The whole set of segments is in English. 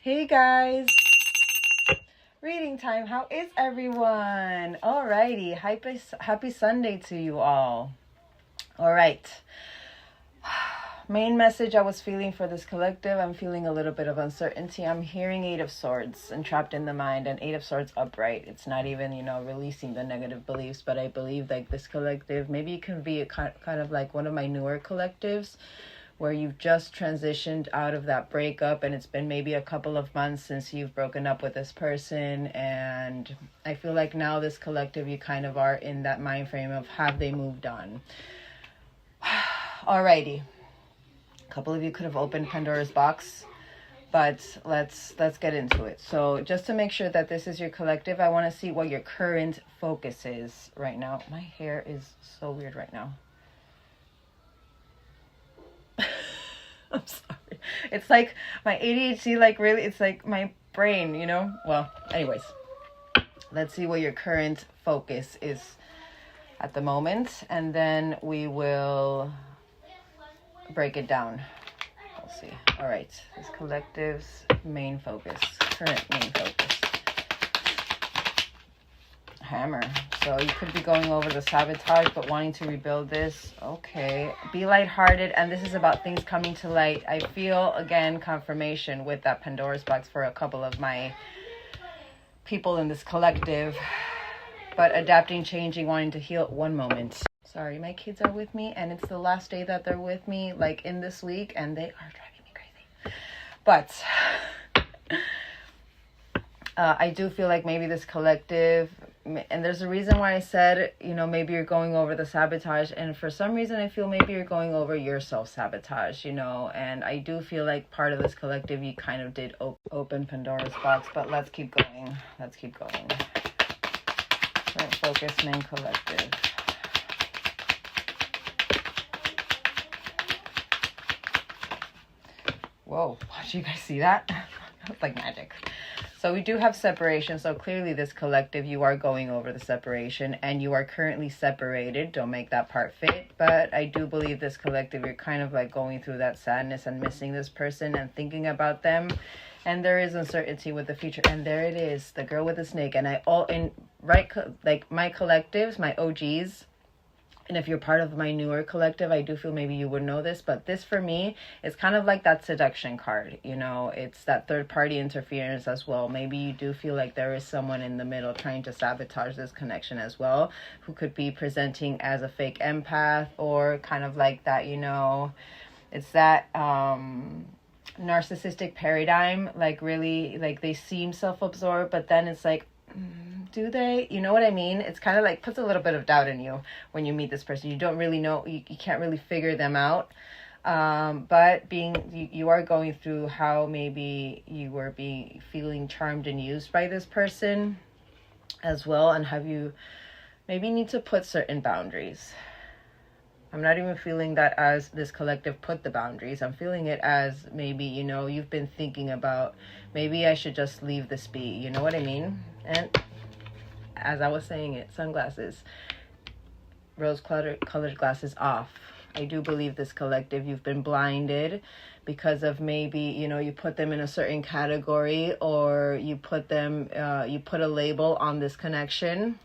Hey guys, reading time. How is everyone? Alrighty, happy Sunday to you all. All right. Main message I was feeling for this collective, I'm feeling a little bit of uncertainty. I'm hearing Eight of Swords and Trapped in the Mind and Eight of Swords upright. It's not even, releasing the negative beliefs, but I believe like this collective, maybe it can be a kind of like one of my newer collectives where you've just transitioned out of that breakup and it's been maybe a couple of months since you've broken up with this person. And I feel like now this collective, you kind of are in that mind frame of have they moved on? Alrighty. A couple of you could have opened Pandora's box, but let's get into it. So just to make sure that this is your collective, I want to see what your current focus is right now. My hair is so weird right now. I'm sorry. It's like my ADHD, like really, it's like my brain, Well, anyways, let's see what your current focus is at the moment, and then we will break it down. We'll see. All right, this collective's main focus, current main focus. Hammer. So you could be going over the sabotage but wanting to rebuild this. Okay, be lighthearted, and this is about things coming to light. I feel again confirmation with that Pandora's box for a couple of my people in this collective, but adapting, changing, wanting to heal. One moment, sorry, my kids are with me and it's the last day that they're with me, like in this week, and they are driving me crazy. But I do feel like maybe this collective, and there's a reason why I said, maybe you're going over the sabotage, and for some reason I feel maybe you're going over your self-sabotage, and I do feel like part of this collective, you kind of did open Pandora's box, but let's keep going. Current focus, main collective. Whoa, did you guys see that? It's like magic. So we do have separation. So clearly this collective, you are going over the separation and you are currently separated. Don't make that part fit. But I do believe this collective, you're kind of like going through that sadness and missing this person and thinking about them. And there is uncertainty with the future. And there it is, the girl with the snake. And like my collectives, my OGs, and if you're part of my newer collective, I do feel maybe you would know this, but this for me is kind of like that seduction card. It's that third party interference as well. Maybe you do feel like there is someone in the middle trying to sabotage this connection as well, who could be presenting as a fake empath, or kind of like that, it's that narcissistic paradigm, like really, like they seem self-absorbed, but then it's like, do they? You know what I mean? It's kind of like puts a little bit of doubt in you when you meet this person. You don't really know, you can't really figure them out. But you are going through how maybe you were feeling charmed and used by this person as well. And have you maybe need to put certain boundaries. I'm not even feeling that as this collective put the boundaries. I'm feeling it as maybe, you've been thinking about, maybe I should just leave this be. You know what I mean? And as I was saying it, sunglasses, rose-colored glasses off. I do believe this collective, you've been blinded because of maybe, you put them in a certain category, or you put them, you put a label on this connection,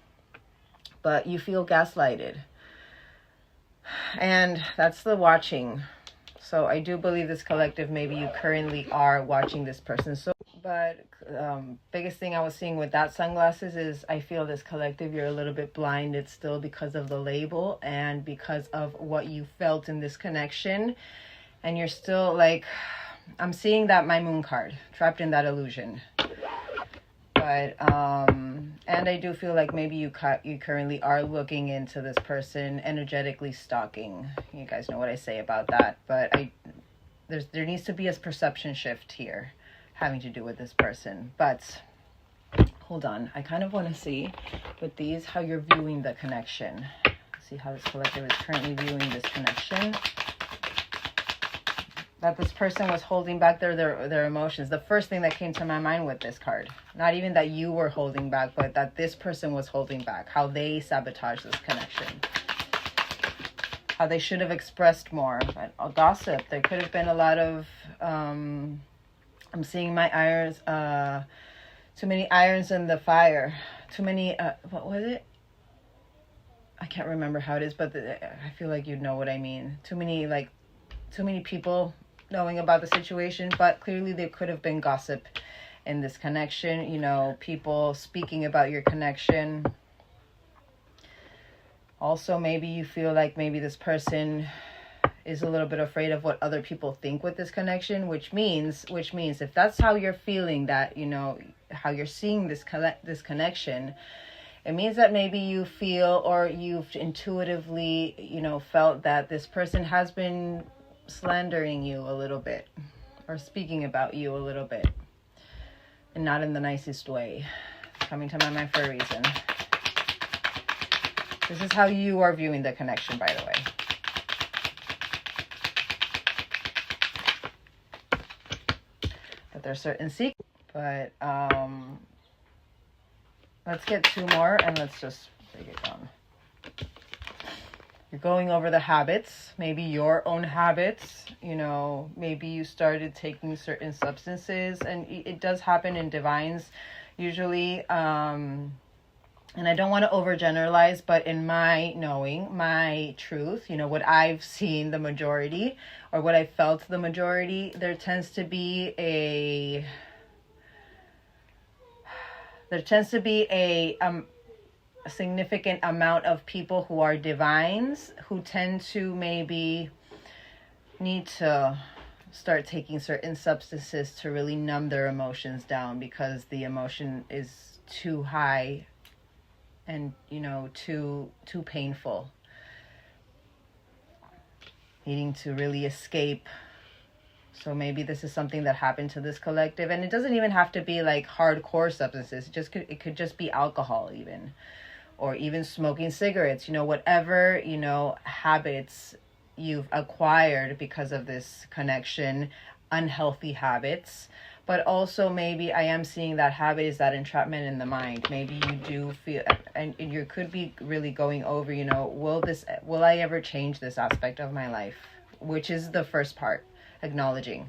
but you feel gaslighted. And that's the watching. So I do believe this collective, maybe you currently are watching this person. So, but biggest thing I was seeing with that sunglasses is I feel this collective, you're a little bit blinded still because of the label and because of what you felt in this connection. And you're still like, I'm seeing that my moon card, trapped in that illusion. But, and I do feel like maybe you currently are looking into this person, energetically stalking. You guys know what I say about that. But there needs to be a perception shift here having to do with this person. But hold on, I kind of want to see with these how you're viewing the connection. See how this collective is currently viewing this connection. That this person was holding back their emotions. The first thing that came to my mind with this card, not even that you were holding back, but that this person was holding back, how they sabotaged this connection, how they should have expressed more. But gossip, there could have been a lot of I'm seeing my irons, too many irons in the fire. Too many, what was it? I can't remember how it is, but I feel like you know what I mean. Too many people knowing about the situation, but clearly there could have been gossip in this connection, you know, people speaking about your connection. Also, maybe you feel like maybe this person is a little bit afraid of what other people think with this connection, which means if that's how you're feeling, that, you know, how you're seeing this connection, it means that maybe you feel, or you've intuitively, you know, felt that this person has been slandering you a little bit, or speaking about you a little bit, and not in the nicest way. It's coming to my mind for a reason. This is how you are viewing the connection, by the way. But there's certain secrets. But let's get two more, and let's just break it down. You're going over the habits, maybe your own habits. You know, maybe you started taking certain substances, and it does happen in divines usually. And I don't want to overgeneralize, but in my knowing, my truth, you know, what I've seen the majority, or what I felt the majority, there tends to be a significant amount of people who are divines who tend to maybe need to start taking certain substances to really numb their emotions down, because the emotion is too high and, you know, too painful, needing to really escape. So maybe this is something that happened to this collective, and it doesn't even have to be like hardcore substances. It could just be alcohol, even, or even smoking cigarettes, you know, whatever, you know, habits you've acquired because of this connection, unhealthy habits. But also maybe I am seeing that habit is that entrapment in the mind. Maybe you do feel, and you could be really going over, you know, will I ever change this aspect of my life? Which is the first part, acknowledging.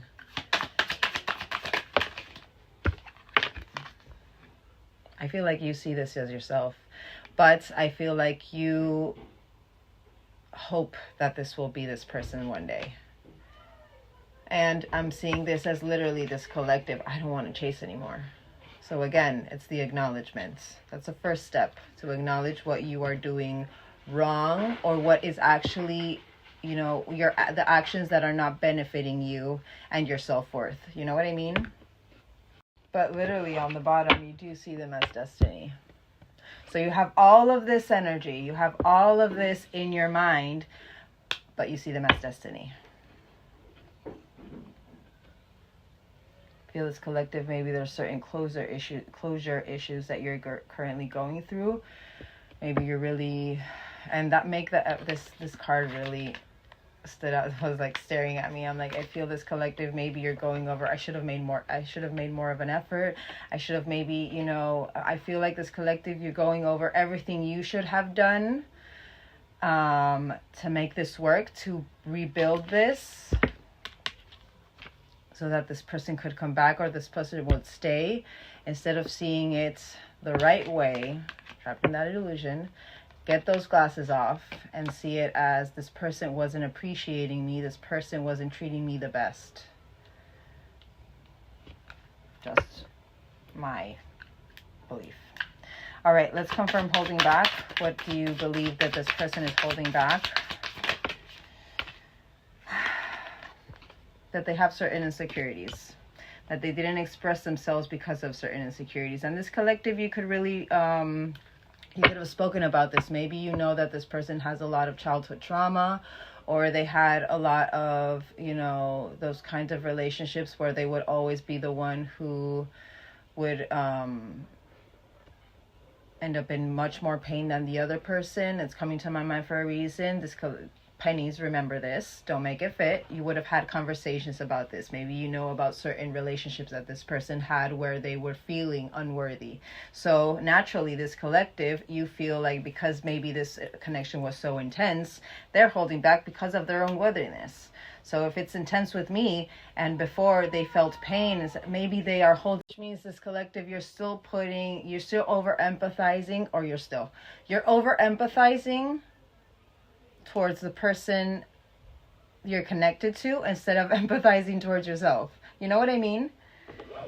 I feel like you see this as yourself, but I feel like you hope that this will be this person one day. And I'm seeing this as literally this collective. I don't want to chase anymore. So again, it's the acknowledgement. That's the first step, to acknowledge what you are doing wrong, or what is actually, you know, the actions that are not benefiting you and your self-worth. You know what I mean? But literally on the bottom, you do see them as destiny. So you have all of this energy, you have all of this in your mind, but you see them as destiny. Feel this collective, maybe there's certain closure issues that you're currently going through. Maybe you're really, and that make this card really stood out. I was like staring at me. I'm like, I feel this collective, maybe you're going over, I should have made more of an effort. I should have maybe, you know, I feel like this collective, you're going over everything you should have done to make this work, to rebuild this, so that this person could come back, or this person would stay, instead of seeing it the right way, trapped in that illusion. Get those glasses off and see it as, this person wasn't appreciating me, this person wasn't treating me the best. Just my belief. All right, let's confirm holding back. What do you believe that this person is holding back? That they have certain insecurities, that they didn't express themselves because of certain insecurities. And this collective, you could really, you could have spoken about this. Maybe you know that this person has a lot of childhood trauma, or they had a lot of, you know, those kinds of relationships where they would always be the one who would end up in much more pain than the other person. It's coming to my mind for a reason. This pennies, remember this, don't make it fit. You would have had conversations about this. Maybe you know about certain relationships that this person had where they were feeling unworthy. So naturally, this collective, you feel like, because maybe this connection was so intense, they're holding back because of their own worthiness. So if it's intense with me and before they felt pain, maybe they are holding, which means this collective, you're still over empathizing, or you're over empathizing towards the person you're connected to instead of empathizing towards yourself. You know what I mean?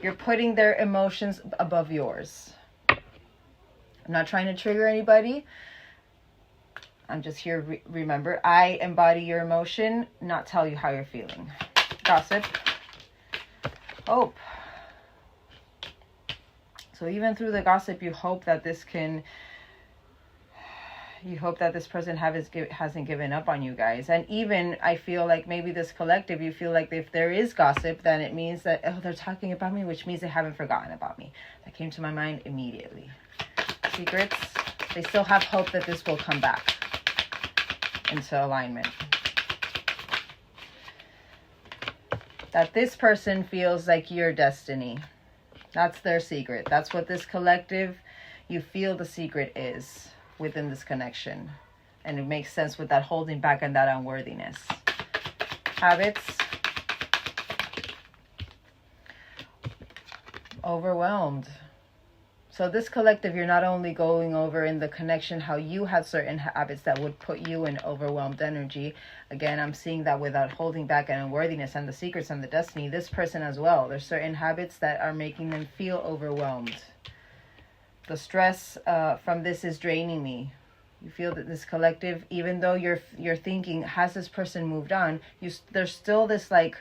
You're putting their emotions above yours. I'm not trying to trigger anybody. I'm just here. Remember, I embody your emotion, not tell you how you're feeling. Gossip. Hope. So even through the gossip, you hope that this person hasn't given up on you guys. And even I feel like maybe this collective, you feel like if there is gossip, then it means that, oh, they're talking about me, which means they haven't forgotten about me. That came to my mind immediately. Secrets. They still have hope that this will come back into alignment. That this person feels like your destiny. That's their secret. That's what this collective, you feel the secret is within this connection. And it makes sense with that holding back and that unworthiness. Habits. Overwhelmed. So this collective, you're not only going over in the connection how you had certain habits that would put you in overwhelmed energy. Again, I'm seeing that without holding back and unworthiness and the secrets and the destiny. This person as well. There's certain habits that are making them feel overwhelmed. The stress from this is draining me. You feel that this collective, even though you're thinking, has this person moved on? There's still this like,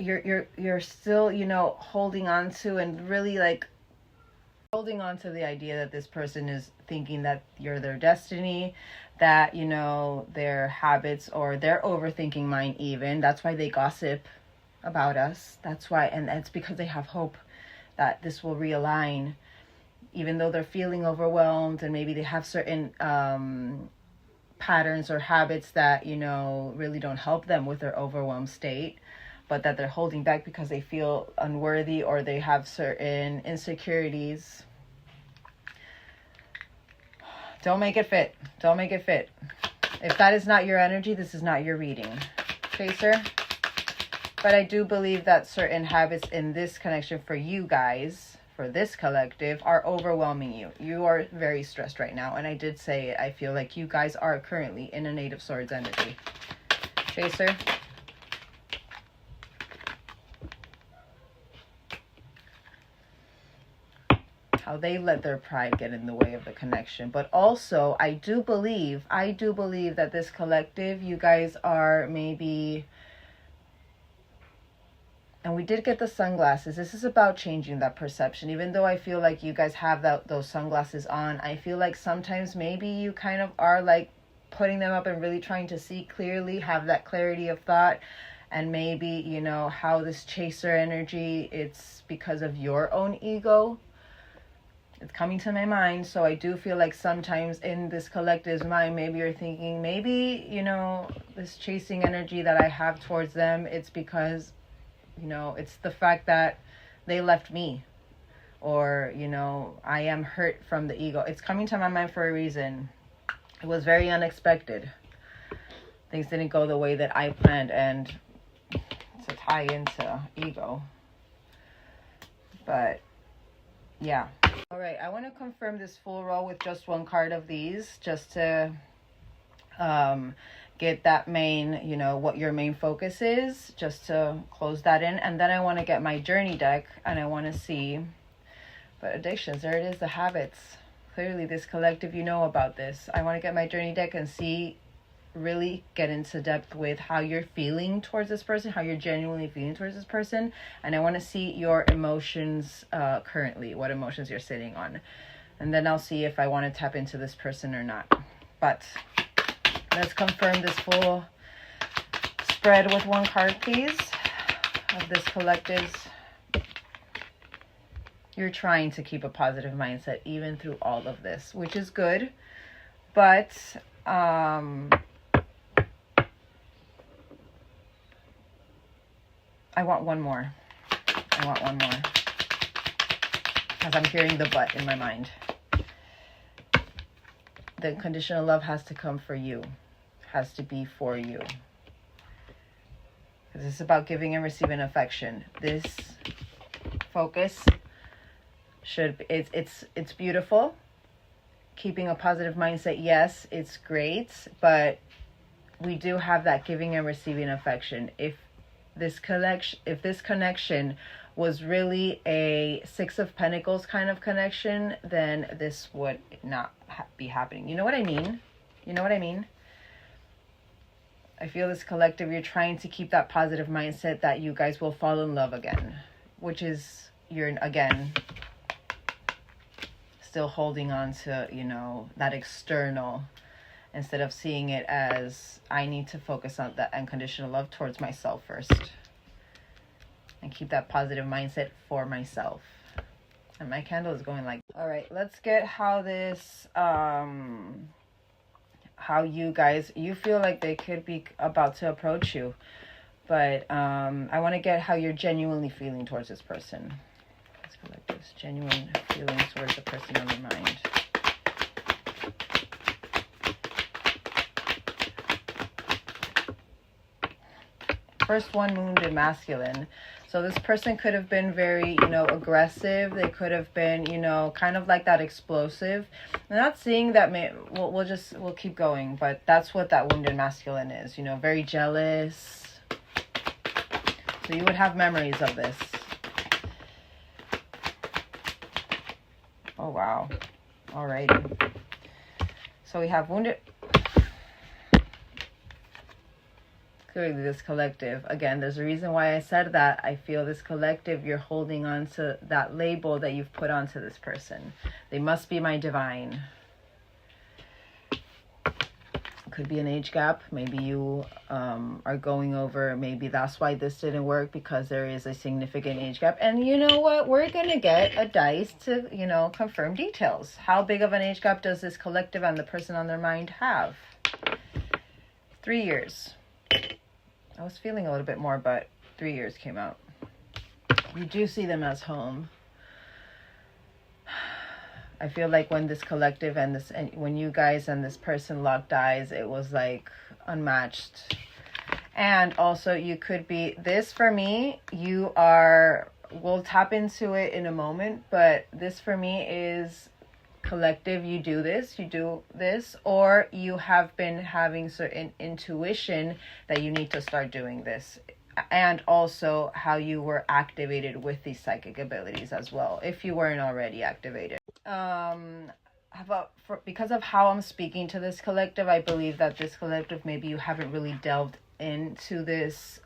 you're still, holding on to and really like holding on to the idea that this person is thinking that you're their destiny, that, their habits or their overthinking mind even. That's why they gossip about us. That's why, and it's because they have hope that this will realign, even though they're feeling overwhelmed and maybe they have certain patterns or habits that, really don't help them with their overwhelmed state, but that they're holding back because they feel unworthy or they have certain insecurities. Don't make it fit. Don't make it fit. If that is not your energy, this is not your reading. Chaser. But I do believe that certain habits in this connection for you guys, for this collective, are overwhelming you. You are very stressed right now. And I did say it. I feel like you guys are currently in a Eight of Swords energy. Chaser. How they let their pride get in the way of the connection. But also, I do believe that this collective, you guys are maybe, and we did get the sunglasses. This is about changing that perception. Even though I feel like you guys have those sunglasses on, I feel like sometimes maybe you kind of are like putting them up and really trying to see clearly, have that clarity of thought. And maybe, how this chaser energy, it's because of your own ego. It's coming to my mind. So I do feel like sometimes in this collective's mind, maybe you're thinking, maybe, this chasing energy that I have towards them, it's because, it's the fact that they left me. Or, I am hurt from the ego. It's coming to my mind for a reason. It was very unexpected. Things didn't go the way that I planned. And to tie into ego. But, yeah. All right, I want to confirm this full row with just one card of these, just to get that main, what your main focus is, just to close that in. And then I want to get my journey deck, and I want to see, but addictions, there it is, the habits. Clearly, this collective, about this. I want to get my journey deck and see, really get into depth with how you're feeling towards this person, how you're genuinely feeling towards this person. And I want to see your emotions currently, what emotions you're sitting on. And then I'll see if I want to tap into this person or not. But let's confirm this full spread with one card, please, of this collective's. You're trying to keep a positive mindset even through all of this, which is good. But I want one more. Because I'm hearing the but in my mind. The unconditional love has to come for you. Has to be for you. Because it's about giving and receiving affection. This focus it's beautiful. Keeping a positive mindset, yes, it's great, but we do have that giving and receiving affection. If this connection was really a Six of Pentacles kind of connection, then this would not be happening. You know what I mean? You know what I mean? I feel this collective, you're trying to keep that positive mindset that you guys will fall in love again, which is, you're, again, still holding on to, you know, that external, instead of seeing it as, I need to focus on that unconditional love towards myself first and keep that positive mindset for myself. And my candle is going like, all right, let's get how this, how you guys, you feel like they could be about to approach you, but I want to get how you're genuinely feeling towards this person. Let's go like this, genuine feelings towards the person on your mind. First one, wounded masculine. So this person could have been very, you know, aggressive. They could have been, you know, kind of like that explosive. I'm not seeing that. We'll keep going, but that's what that wounded masculine is. You know, very jealous. So you would have memories of this. Oh wow. Alrighty. So we have wounded. Clearly this collective, again, there's a reason why I said that. I feel this collective, you're holding on to that label that you've put onto this person. They must be my divine. Could be an age gap. Maybe you are going over, maybe that's why this didn't work, because there is a significant age gap. And you know what? We're going to get a dice to, you know, confirm details. How big of an age gap does this collective and the person on their mind have? 3 years. I was feeling a little bit more, but 3 years came out. You do see them as home. I feel like when this collective and when you guys and this person locked eyes, it was like unmatched. And also you could be, this for me, we'll tap into it in a moment, but this for me is collective. You do this, or you have been having certain intuition that you need to start doing this. And also how you were activated with these psychic abilities as well, if you weren't already activated. Because of how I'm speaking to this collective, I believe that this collective, maybe you haven't really delved into this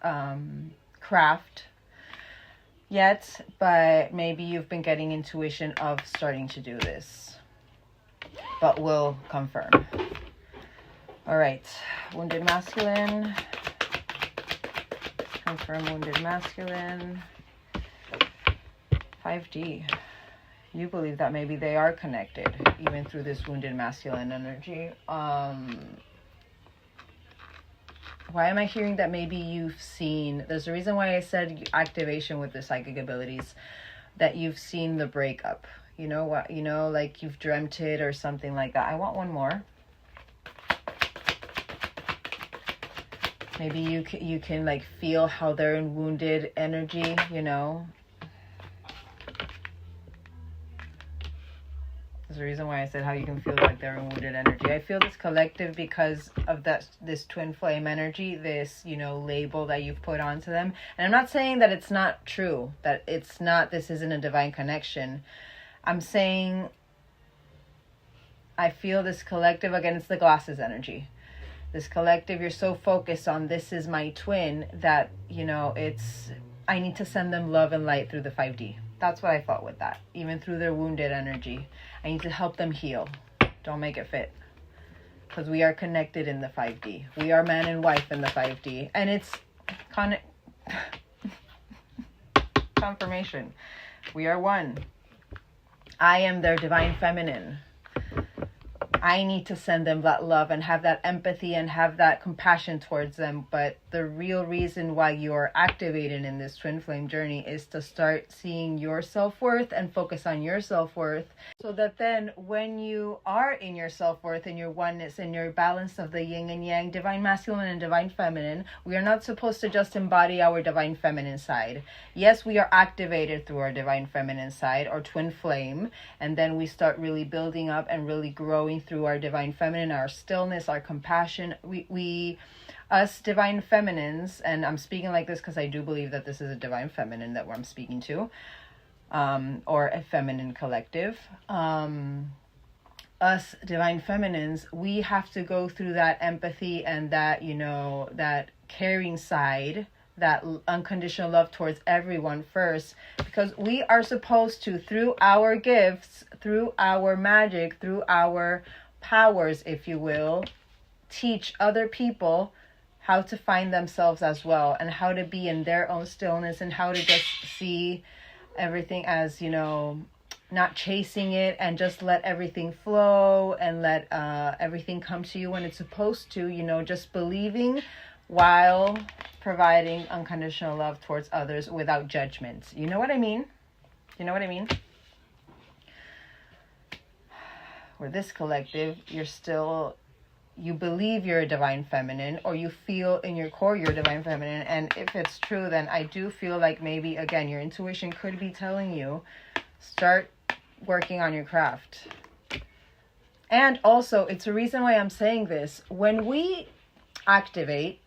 craft yet, but maybe you've been getting intuition of starting to do this, but we'll confirm. All right, wounded masculine. Confirm wounded masculine. 5D. You believe that maybe they are connected, even through this wounded masculine energy. Why am I hearing that maybe you've seen, there's a reason why I said activation with the psychic abilities, that you've seen the breakup. You know what, you know, like you've dreamt it or something like that. I want one more. Maybe you can like feel how they're in wounded energy, you know. There's a reason why I said how you can feel like they're in wounded energy. I feel this collective because of this twin flame energy, this, you know, label that you've put onto them. And I'm not saying that it's not true, that this isn't a divine connection. I'm saying I feel this collective, again, it's the glasses energy. This collective, you're so focused on this is my twin that, you know, I need to send them love and light through the 5D. That's what I thought with that. Even through their wounded energy. I need to help them heal. Don't make it fit. Because we are connected in the 5D. We are man and wife in the 5D. And it's confirmation. We are one. I am their divine feminine. I need to send them that love and have that empathy and have that compassion towards them. But the real reason why you're activated in this twin flame journey is to start seeing your self-worth and focus on your self-worth, so that then when you are in your self-worth and your oneness and your balance of the yin and yang, divine masculine and divine feminine, we are not supposed to just embody our divine feminine side. Yes, we are activated through our divine feminine side or twin flame, and then we start really building up and really growing through our divine feminine, our stillness, our compassion. We us divine feminines, and I'm speaking like this because I do believe that this is a divine feminine that I'm speaking to, or a feminine collective. Us divine feminines, we have to go through that empathy and that, you know, that caring side, that unconditional love towards everyone first, because we are supposed to, through our gifts, through our magic, through our powers, if you will, teach other people how to find themselves as well, and how to be in their own stillness, and how to just see everything as, you know, not chasing it, and just let everything flow and let everything come to you when it's supposed to, you know, just believing while providing unconditional love towards others without judgment. You know what I mean? You know what I mean? With this collective, you believe you're a divine feminine, or you feel in your core you're a divine feminine. And if it's true, then I do feel like maybe, again, your intuition could be telling you, start working on your craft. And also, it's a reason why I'm saying this. When we activate,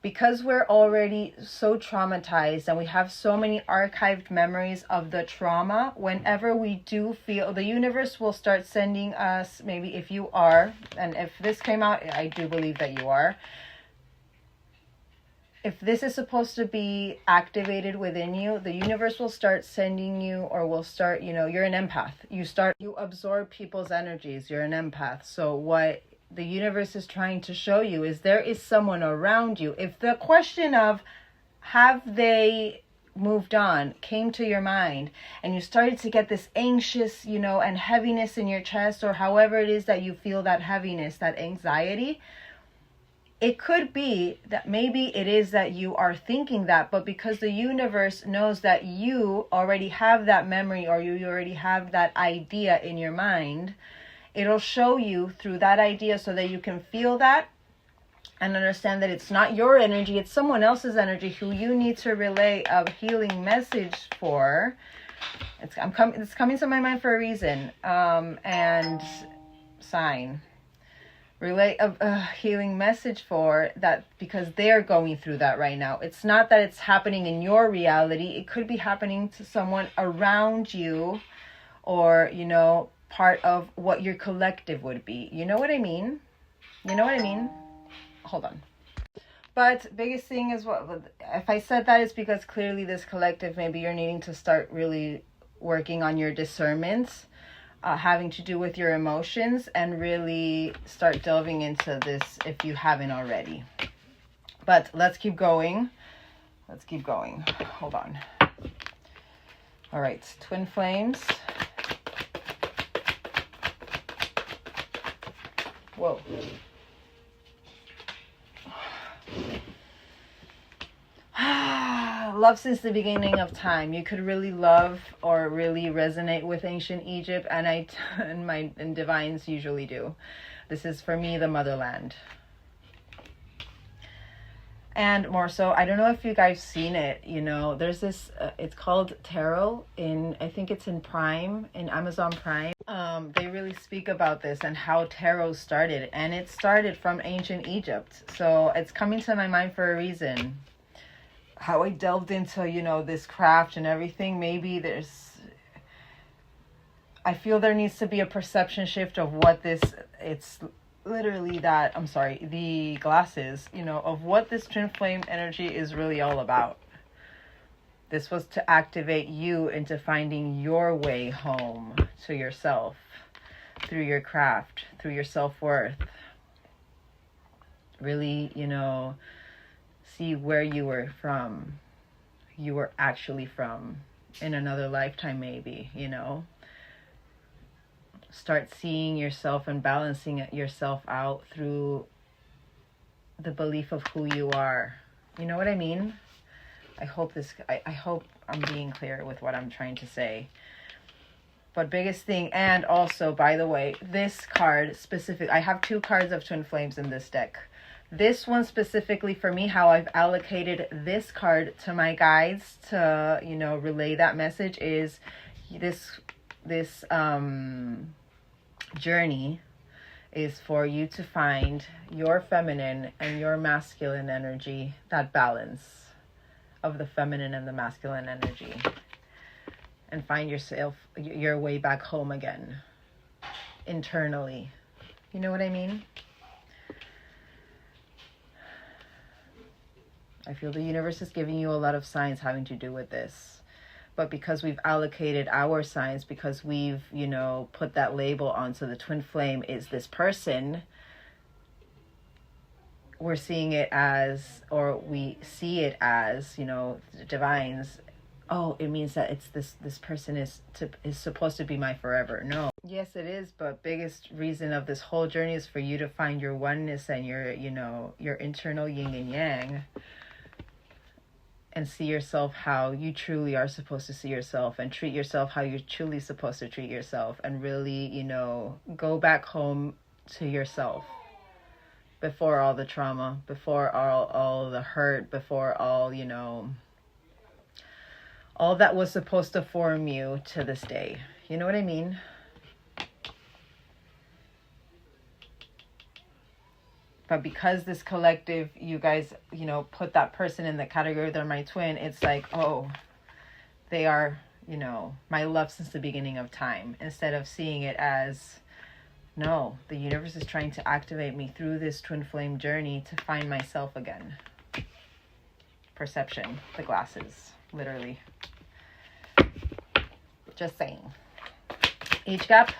because we're already so traumatized and we have so many archived memories of the trauma, whenever we do feel, the universe will start sending us, maybe if you are, and if this came out, I do believe that you are, if this is supposed to be activated within you, the universe will start sending you, or will start, you know, you're an empath. You absorb people's energies. You're an empath. So what the universe is trying to show you is there is someone around you. If the question of have they moved on came to your mind, and you started to get this anxious, you know, and heaviness in your chest, or however it is that you feel that heaviness, that anxiety, it could be that maybe it is that you are thinking that, but because the universe knows that you already have that memory, or you already have that idea in your mind, it'll show you through that idea so that you can feel that and understand that it's not your energy, it's someone else's energy who you need to relay a healing message for. It's coming to my mind for a reason. And sign. Relay a healing message for that, because they're going through that right now. It's not that it's happening in your reality. It could be happening to someone around you, or, you know, part of what your collective would be. You know what I mean? You know what I mean? Hold on. But biggest thing is, what if I said that, is because clearly this collective, maybe you're needing to start really working on your discernment, having to do with your emotions, and really start delving into this if you haven't already. But let's keep going. Let's keep going. Hold on. All right, twin flames. Whoa. Love since the beginning of time. You could really love or really resonate with ancient Egypt, and divines usually do. This is, for me, the motherland. And more so, I don't know if you guys seen it, you know, there's this, it's called Tarot, I think it's in Prime, in Amazon Prime. They really speak about this and how tarot started, and it started from ancient Egypt. So it's coming to my mind for a reason. How I delved into, you know, this craft and everything, maybe I feel there needs to be a perception shift of what it's literally that, I'm sorry, the glasses, you know, of what this twin flame energy is really all about. This was to activate you into finding your way home to yourself through your craft, through your self-worth. Really, you know, see where you were actually from in another lifetime, maybe, you know. start seeing yourself and balancing yourself out through the belief of who you are. You know what I mean? I hope I'm being clear with what I'm trying to say. But biggest thing, and also, by the way, this card specific, I have 2 cards of Twin Flames in this deck. This one specifically for me, how I've allocated this card to my guides to, you know, relay that message is this journey is for you to find your feminine and your masculine energy, that balance of the feminine and the masculine energy, and find yourself, your way back home again, internally. You know what I mean? I feel the universe is giving you a lot of signs having to do with this. But because we've allocated our signs, because we've, you know, put that label on, so the twin flame is this person, we're seeing it as, or we see it as, you know, divines, oh, it means that it's this person is supposed to be my forever. No. Yes, it is, but biggest reason of this whole journey is for you to find your oneness and your, you know, your internal yin and yang, and see yourself how you truly are supposed to see yourself, and treat yourself how you're truly supposed to treat yourself, and really, you know, go back home to yourself before all the trauma, before all the hurt, before all, you know, all that was supposed to form you to this day. You know what I mean? But because this collective, you guys, you know, put that person in the category, they're my twin, it's like, oh, they are, you know, my love since the beginning of time. Instead of seeing it as, no, the universe is trying to activate me through this twin flame journey to find myself again. Perception, the glasses, literally. Just saying. Age gap.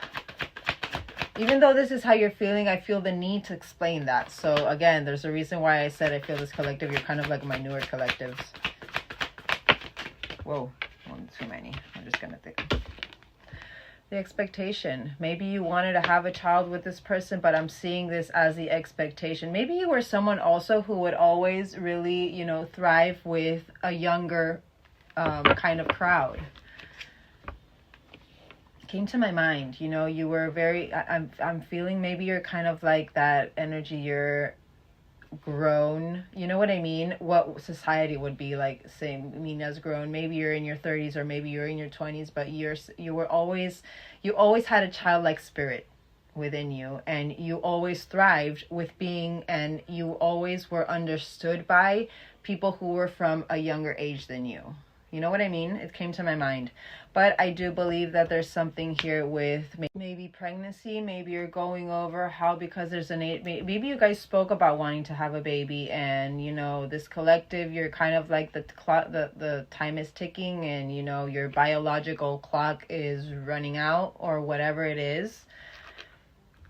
Even though this is how you're feeling, I feel the need to explain that. So again, there's a reason why I said I feel this collective. You're kind of like my newer collectives. Whoa, one too many. I'm just gonna think. The expectation. Maybe you wanted to have a child with this person, but I'm seeing this as the expectation. Maybe you were someone also who would always really, you know, thrive with a younger kind of crowd. Came to my mind, you know, you were very, I'm feeling maybe you're kind of like that energy, you're grown, you know what I mean, what society would be like saying, I mean, as grown, maybe you're in your 30s or maybe you're in your 20s, but you always had a childlike spirit within you, and you always thrived with being, and you always were understood by people who were from a younger age than you. You know what I mean? It came to my mind. But I do believe that there's something here with maybe pregnancy. Maybe you're going over how, because there's maybe you guys spoke about wanting to have a baby, and, you know, this collective, you're kind of like the time is ticking, and, you know, your biological clock is running out or whatever it is.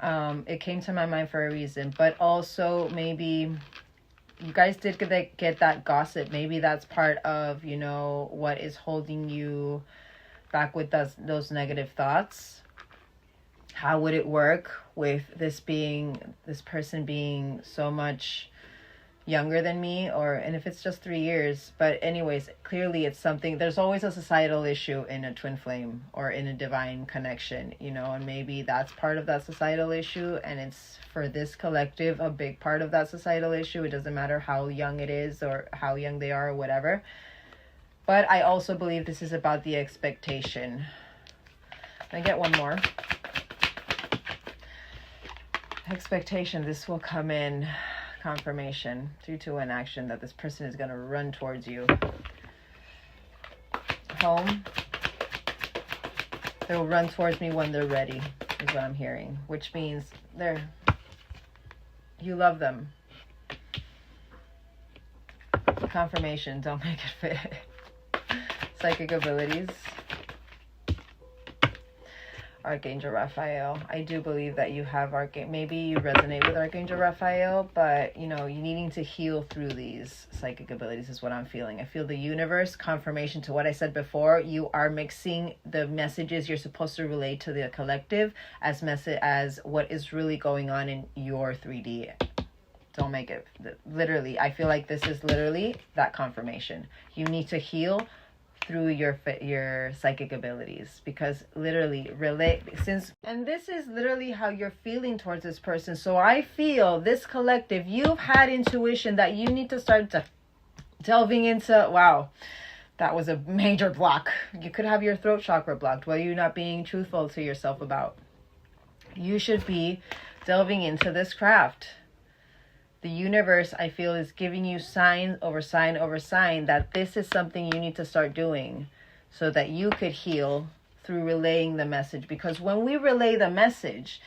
It came to my mind for a reason. But also maybe you guys did get that gossip. Maybe that's part of, you know, what is holding you back with those negative thoughts. How would it work with this person being so much younger than me, and if it's just 3 years. But anyways, clearly it's something, there's always a societal issue in a twin flame or in a divine connection, you know, and maybe that's part of that societal issue, and it's, for this collective, a big part of that societal issue. It doesn't matter how young it is or how young they are or whatever. But I also believe this is about the expectation. I get one more. Expectation. This will come in confirmation. 3, 2, 1 action that this person is going to run towards you. Home. They will run towards me when they're ready, is what I'm hearing. Which means you love them. Confirmation. Don't make it fit. Psychic abilities. Archangel Raphael. I do believe that you have maybe you resonate with Archangel Raphael, but you know, you needing to heal through these psychic abilities is what I'm feeling. I feel the universe confirmation to what I said before. You are mixing the messages you're supposed to relay to the collective as what is really going on in your 3D. Don't make it literally. I feel like this is literally that confirmation. You need to heal through your psychic abilities, because literally and this is literally how you're feeling towards this person. So I feel this collective, you've had intuition that you need to start delving into. Wow, that was a major block. You could have your throat chakra blocked. What are you not being truthful to yourself about? You should be delving into this craft. The universe, I feel, is giving you sign over sign over sign that this is something you need to start doing so that you could heal through relaying the message. Because when we relay the message,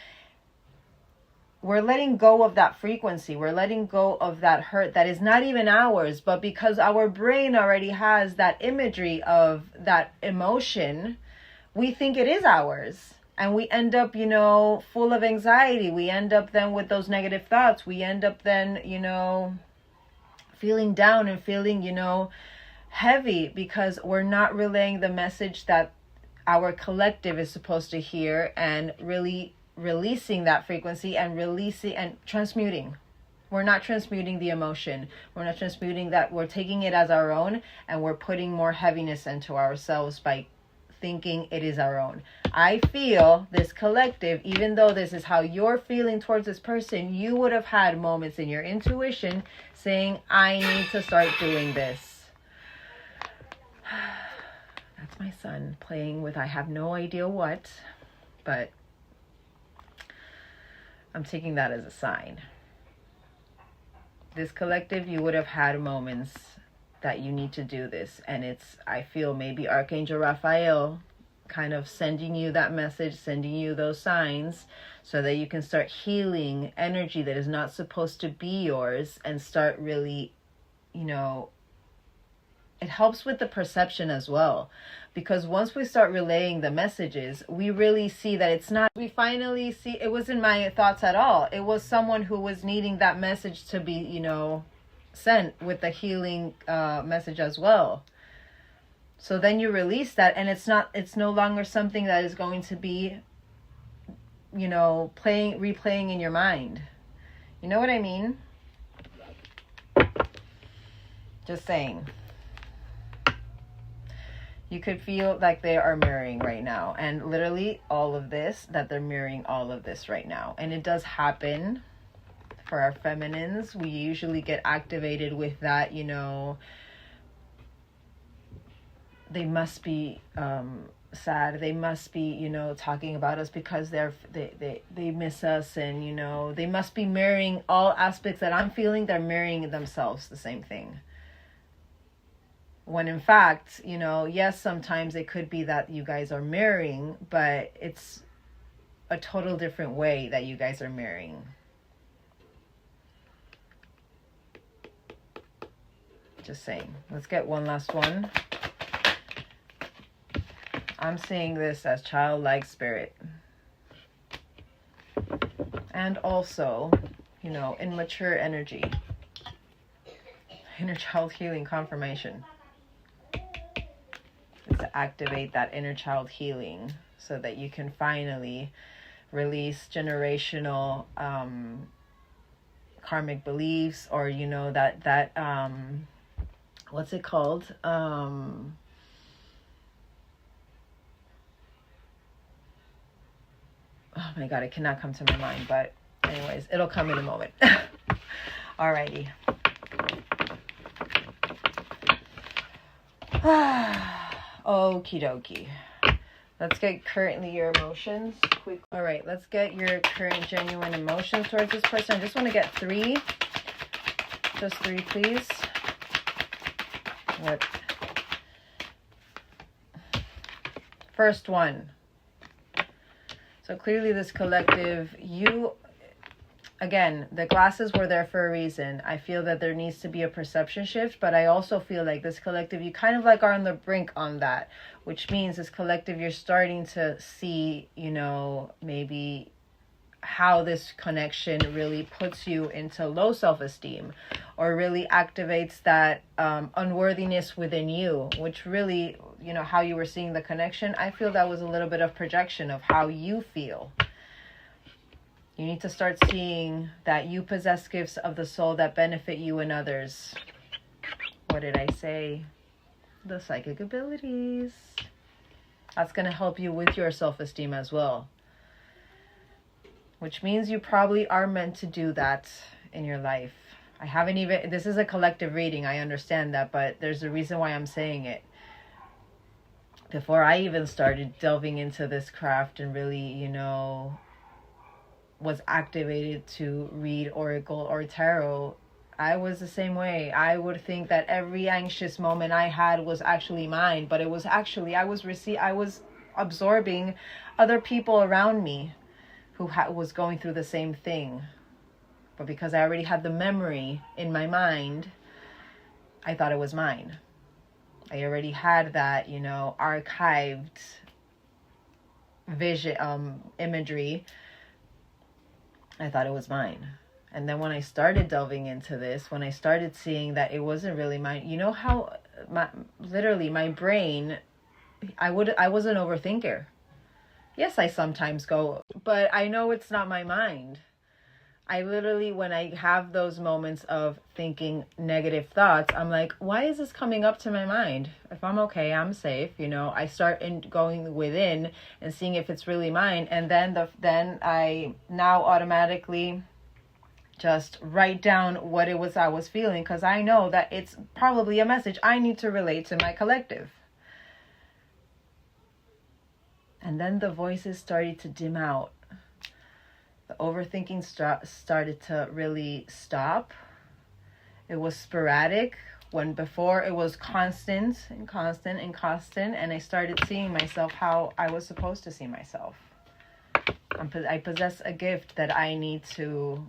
we're letting go of that frequency. We're letting go of that hurt that is not even ours. But because our brain already has that imagery of that emotion, we think it is ours. And we end up, you know, full of anxiety. We end up then with those negative thoughts. We end up then, you know, feeling down and feeling, you know, heavy because we're not relaying the message that our collective is supposed to hear, and really releasing that frequency and releasing and transmuting. We're not transmuting the emotion. We're not transmuting that. We're taking it as our own, and we're putting more heaviness into ourselves by thinking it is our own. I feel this collective, even though this is how you're feeling towards this person, you would have had moments in your intuition saying, I need to start doing this. That's my son playing with I have no idea what, but I'm taking that as a sign. This collective, you would have had moments that you need to do this, and it's, I feel, maybe Archangel Raphael kind of sending you that message, sending you those signs so that you can start healing energy that is not supposed to be yours, and start really, you know, it helps with the perception as well, because once we start relaying the messages, we really see that it's not, we finally see it wasn't my thoughts at all. It was someone who was needing that message to be, you know, sent with the healing message as well. So then you release that, and it's no longer something that is going to be, you know, replaying in your mind. You know what I mean? Just saying. You could feel like they are mirroring right now, and literally all of this, that they're mirroring all of this right now. And it does happen for our feminines. We usually get activated with that, you know, they must be sad, they must be, you know, talking about us because they miss us, and, you know, they must be mirroring all aspects that I'm feeling. They're mirroring themselves, the same thing. When in fact, you know, yes, sometimes it could be that you guys are mirroring, but it's a total different way that you guys are mirroring. Just saying. Let's get one last one. I'm seeing this as childlike spirit. And also, you know, immature energy. Inner child healing confirmation. It's to activate that inner child healing so that you can finally release generational karmic beliefs, or, you know, that what's it called? Oh my God, it cannot come to my mind, but anyways, it'll come in a moment. Alrighty. Okie dokie. Let's get currently your emotions. Quick. All right, let's get your current genuine emotions towards this person. I just want to get 3. Just 3, please. What? First one. So clearly this collective, again, the glasses were there for a reason. I feel that there needs to be a perception shift, but I also feel like this collective, you kind of like are on the brink on that, which means this collective, you're starting to see, you know, maybe how this connection really puts you into low self-esteem, or really activates that unworthiness within you, which really, you know, how you were seeing the connection. I feel that was a little bit of projection of how you feel. You need to start seeing that you possess gifts of the soul that benefit you and others. What did I say? The psychic abilities. That's going to help you with your self-esteem as well. Which means you probably are meant to do that in your life. I haven't even, this is a collective reading, I understand that, but there's a reason why I'm saying it. Before I even started delving into this craft and really, you know, was activated to read Oracle or Tarot, I was the same way. I would think that every anxious moment I had was actually mine, but it was actually, I was absorbing other people around me who was going through the same thing. But because I already had the memory in my mind, I thought it was mine. I already had that, you know, archived vision, imagery. I thought it was mine. And then when I started delving into this, when I started seeing that it wasn't really mine, you know how literally my brain, I was an overthinker. Yes, I sometimes go, but I know it's not my mind. I literally, when I have those moments of thinking negative thoughts, I'm like, why is this coming up to my mind? If I'm okay, I'm safe, you know, I start going within and seeing if it's really mine. And then I now automatically just write down what it was I was feeling, because I know that it's probably a message I need to relate to my collective. And then the voices started to dim out. The overthinking started to really stop. It was sporadic, when before it was constant and constant and constant. And I started seeing myself how I was supposed to see myself. I possess a gift that I need to,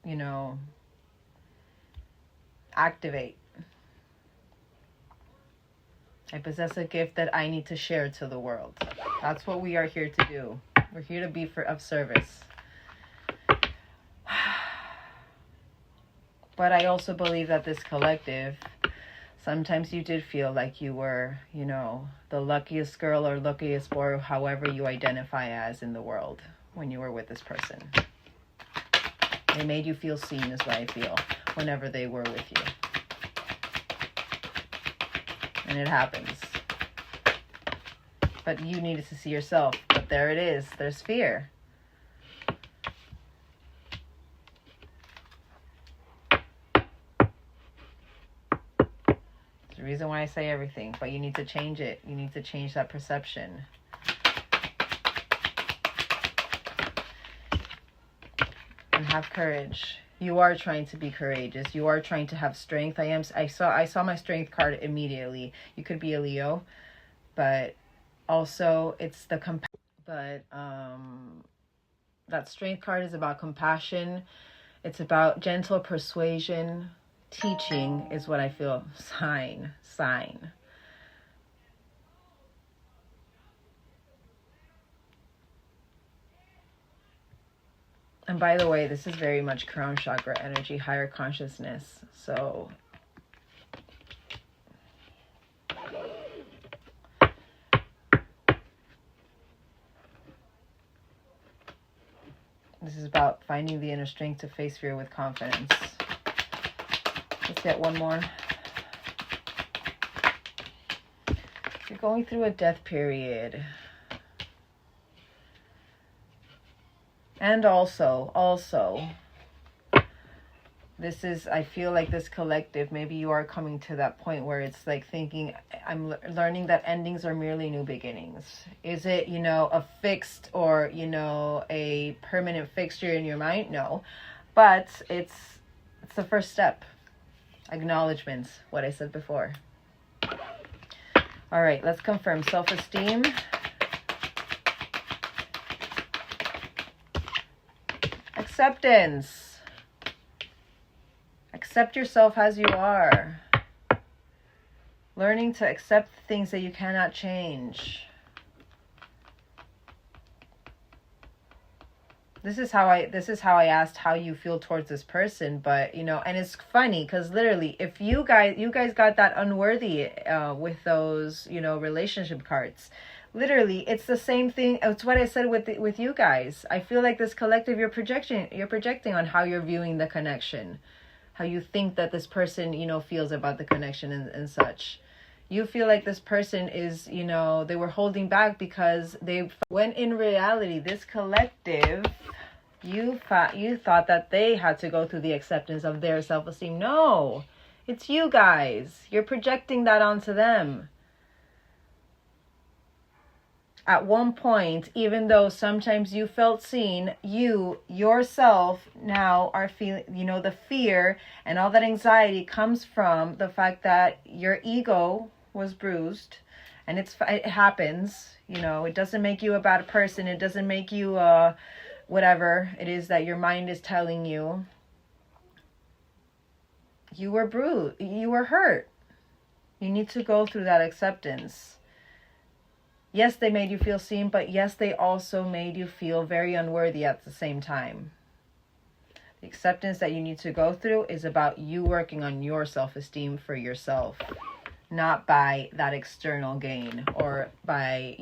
you know, activate. I possess a gift that I need to share to the world. That's what we are here to do. We're here to be of service. But I also believe that this collective, sometimes you did feel like you were, you know, the luckiest girl or luckiest boy, or however you identify as in the world when you were with this person. They made you feel seen, is what I feel, whenever they were with you. And it happens. But you needed to see yourself. But there it is. There's fear. It's the reason why I say everything. But you need to change it. You need to change that perception. And have courage. You are trying to be courageous. You are trying to have strength. I saw my strength card immediately. You could be a Leo, but also it's the that strength card is about compassion. It's about gentle persuasion. Teaching is what I feel. Sign. And by the way, this is very much crown chakra energy, higher consciousness. So this is about finding the inner strength to face fear with confidence. Let's get one more. You're going through a death period. And also, this is, I feel like this collective, maybe you are coming to that point where it's like thinking, I'm learning that endings are merely new beginnings. Is it, you know, a fixed or, you know, a permanent fixture in your mind? No. But it's the first step. Acknowledgements, what I said before. All right, let's confirm. Self-esteem. acceptance. Accept yourself as you are. Learning to accept things that you cannot change. This is how I asked how you feel towards this person, but and it's funny because literally, if you guys got that unworthy with those relationship cards, literally it's the same thing. It's what I said with you guys. I feel like this collective, you're projecting on how you're viewing the connection, how you think that this person feels about the connection and such. You feel like this person is they were holding back because when in reality this collective, you thought that they had to go through the acceptance of their self-esteem. No, it's you guys. You're projecting that onto them. At one point, even though sometimes you felt seen, you yourself now are feeling, the fear and all that anxiety comes from the fact that your ego was bruised, and it happens. It doesn't make you a bad person. It doesn't make you whatever it is that your mind is telling you. You were bruised. You were hurt. You need to go through that acceptance. Yes, they made you feel seen, but yes, they also made you feel very unworthy at the same time. The acceptance that you need to go through is about you working on your self-esteem for yourself, not by that external gain or by,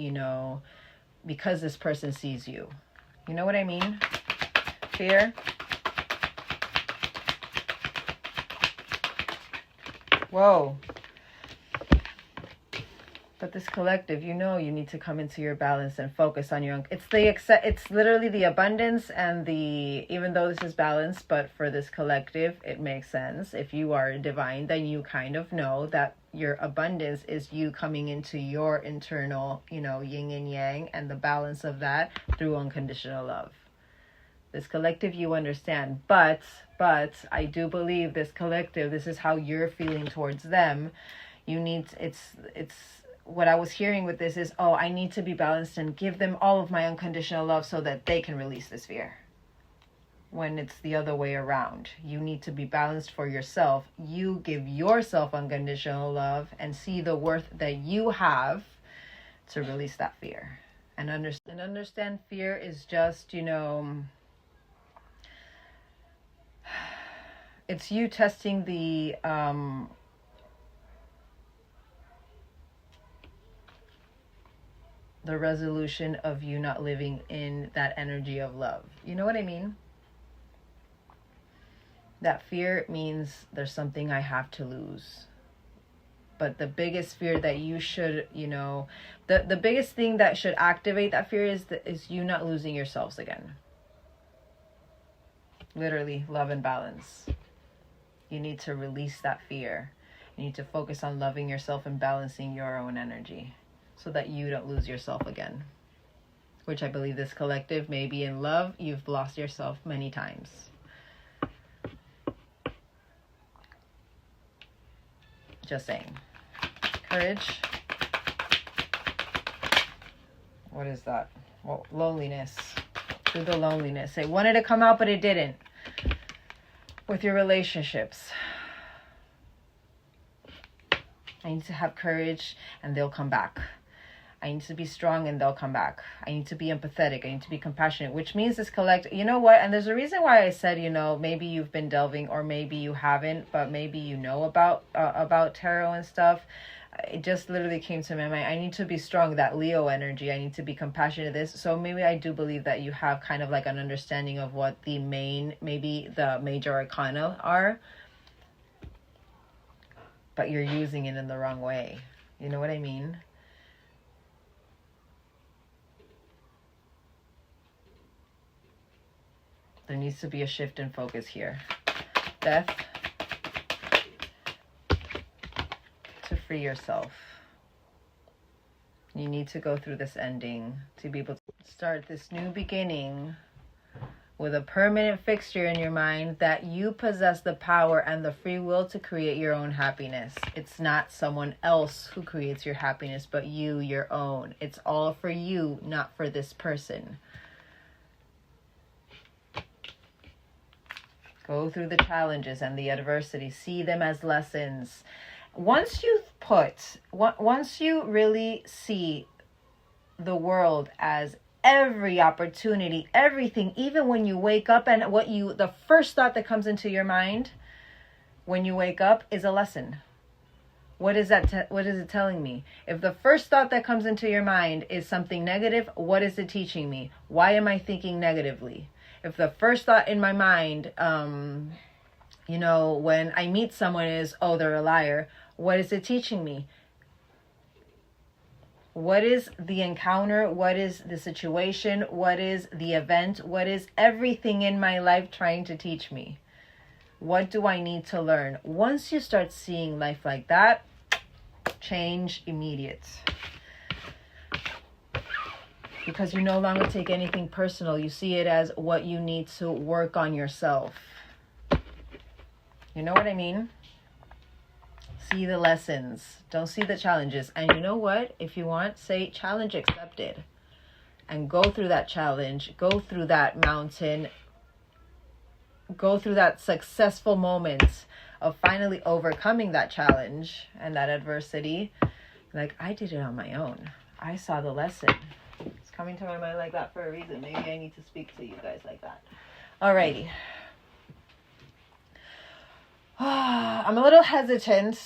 because this person sees you. You know what I mean? Fear. Whoa. But this collective, you need to come into your balance and focus on your own. It's literally the abundance and even though this is balanced, but for this collective, it makes sense. If you are divine, then you kind of know that your abundance is you coming into your internal, yin and yang, and the balance of that through unconditional love. This collective, you understand, but I do believe this collective, this is how you're feeling towards them. It's what I was hearing with this is, I need to be balanced and give them all of my unconditional love so that they can release this fear. When it's the other way around, you need to be balanced for yourself. You give yourself unconditional love and see the worth that you have to release that fear. And understand fear is just, it's you testing the resolution of you not living in that energy of love. You know what I mean? That fear means there's something I have to lose. But the biggest fear that you should, the biggest thing that should activate that fear is you not losing yourselves again. Literally, love and balance. You need to release that fear. You need to focus on loving yourself and balancing your own energy so that you don't lose yourself again. Which I believe this collective, maybe in love, you've lost yourself many times. Just saying. Courage. What is that? Well, loneliness. Through the loneliness. It wanted to come out, but it didn't. With your relationships. I need to have courage and they'll come back. I need to be strong and they'll come back. I need to be empathetic. I need to be compassionate, which means this you know what? And there's a reason why I said, maybe you've been delving or maybe you haven't, but maybe you know about tarot and stuff. It just literally came to my mind. I need to be strong, that Leo energy. I need to be compassionate. So maybe I do believe that you have kind of like an understanding of what the major arcana are, but you're using it in the wrong way. You know what I mean? There needs to be a shift in focus here. Death. To free yourself. You need to go through this ending to be able to start this new beginning with a permanent fixture in your mind that you possess the power and the free will to create your own happiness. It's not someone else who creates your happiness, but you, your own. It's all for you, not for this person. Go through the challenges and the adversity. See them as lessons. Once you really see the world as every opportunity, everything, even when you wake up, and the first thought that comes into your mind when you wake up is a lesson. What is that? What is it telling me? If the first thought that comes into your mind is something negative, what is it teaching me? Why am I thinking negatively? If the first thought in my mind, when I meet someone is, oh, they're a liar, what is it teaching me? What is the encounter? What is the situation? What is the event? What is everything in my life trying to teach me? What do I need to learn? Once you start seeing life like that, change immediate. Because you no longer take anything personal. You see it as what you need to work on yourself. You know what I mean? See the lessons. Don't see the challenges. And you know what? If you want, say challenge accepted. And go through that challenge. Go through that mountain. Go through that successful moment of finally overcoming that challenge and that adversity. Like, I did it on my own. I saw the lesson. It's coming to my mind like that for a reason. Maybe I need to speak to you guys like that. Alrighty. I'm a little hesitant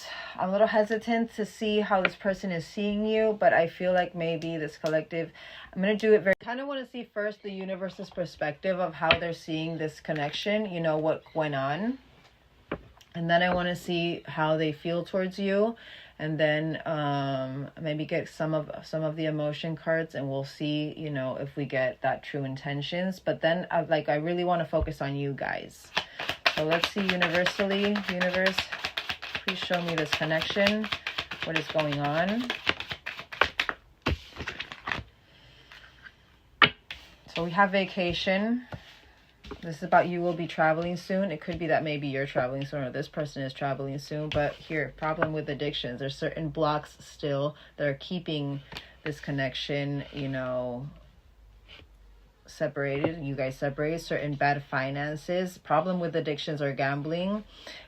to see how this person is seeing you, but I feel like maybe this collective, I'm going to do it very, kind of want to see first the universe's perspective of how they're seeing this connection, what went on. And then I want to see how they feel towards you. And then maybe get some of the emotion cards, and we'll see, if we get that true intentions. But then I really want to focus on you guys. So let's see universally. Universe, please show me this connection. What is going on? So we have vacation. This is about you will be traveling soon. It could be that maybe you're traveling soon or this person is traveling soon. But here, problem with addictions. There's certain blocks still that are keeping this connection, separated. You guys separated. Certain bad finances. Problem with addictions or gambling.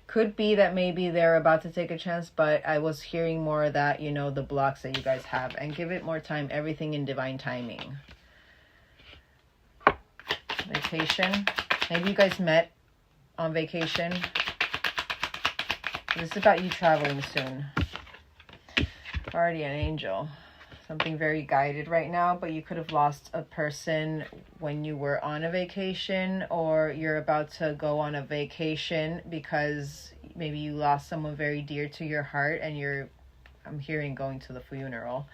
Could be that maybe they're about to take a chance. But I was hearing more of that, the blocks that you guys have. And give it more time. Everything in divine timing. Vacation. Maybe you guys met on vacation. This is about you traveling soon. Already an angel. Something very guided right now, but you could have lost a person when you were on a vacation, or you're about to go on a vacation because maybe you lost someone very dear to your heart, and I'm hearing going to the funeral,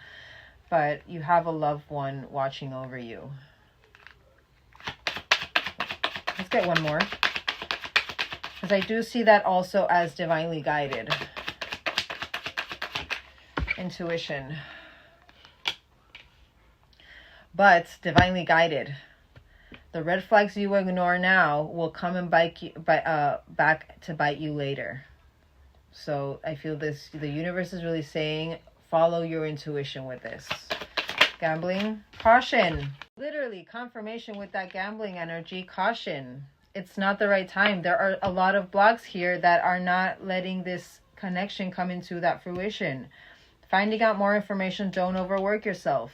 but you have a loved one watching over you. Let's get one more. Because I do see that also as divinely guided. Intuition. But divinely guided. The red flags you ignore now will come and back to bite you later. So I feel the universe is really saying, follow your intuition with this. Gambling. Caution. Literally, confirmation with that gambling energy. Caution. It's not the right time. There are a lot of blocks here that are not letting this connection come into that fruition. Finding out more information. Don't overwork yourself.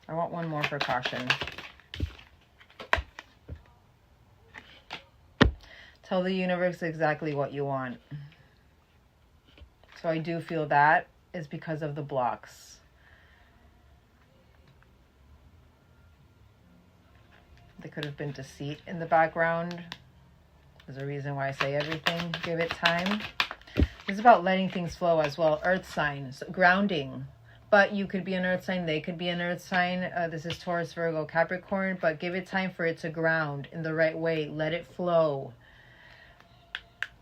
I want one more for caution. Tell the universe exactly what you want. So I do feel that is because of the blocks. There could have been deceit in the background. There's a reason why I say everything. Give it time. This is about letting things flow as well. Earth signs, grounding. But you could be an earth sign. They could be an earth sign. This is Taurus, Virgo, Capricorn. But give it time for it to ground in the right way. Let it flow.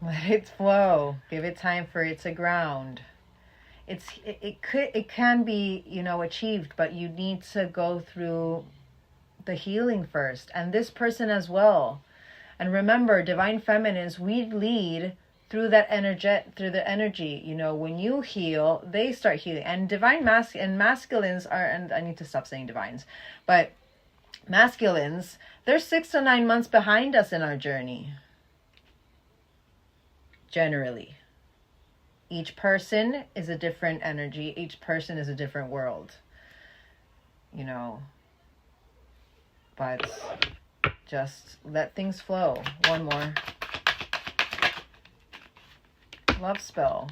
Let it flow. Give it time for it to ground. It can be, achieved, but you need to go through the healing first. And this person as well. And remember, divine feminines, we lead through that through the energy. You know, when you heal, they start healing. And masculines are, and I need to stop saying divines, but masculines, they're 6 to 9 months behind us in our journey. Generally. Each person is a different energy. Each person is a different world. You know, but just let things flow. One more. Love spell.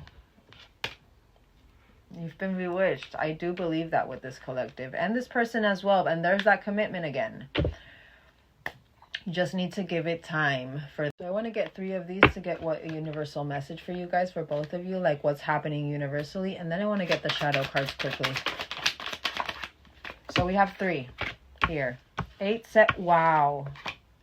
You've been bewitched. I do believe that with this collective and this person as well. And there's that commitment again. You just need to give it time. So I want to get 3 of these to get what a universal message for you guys, for both of you, like what's happening universally. And then I want to get the shadow cards quickly. So we have 3 here. 8 set. Wow.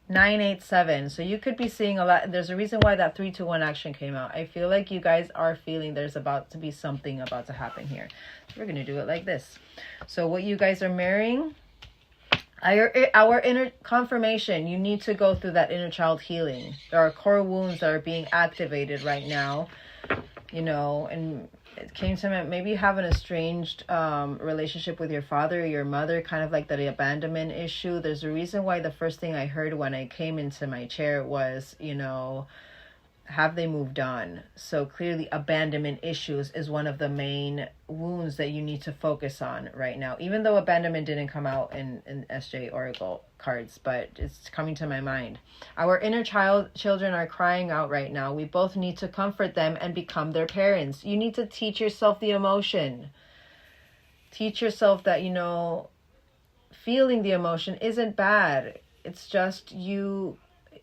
9, 8, 7. So you could be seeing a lot. There's a reason why that 3, 2, 1 action came out. I feel like you guys are feeling there's about to be something about to happen here. So we're going to do it like this. So what you guys are marrying, our inner confirmation, you need to go through that inner child healing. There are core wounds that are being activated right now, you know, and it came to me, maybe you have an estranged relationship with your father or your mother, kind of like the abandonment issue. There's a reason why the first thing I heard when I came into my chair was, you know, have they moved on? So clearly abandonment issues is one of the main wounds that you need to focus on right now, even though abandonment didn't come out in SJ Oracle cards, but it's coming to my mind. Our inner children are crying out right now. We both need to comfort them and become their parents. You need to teach yourself the emotion. Teach yourself that, you know, feeling the emotion isn't bad. It's just you're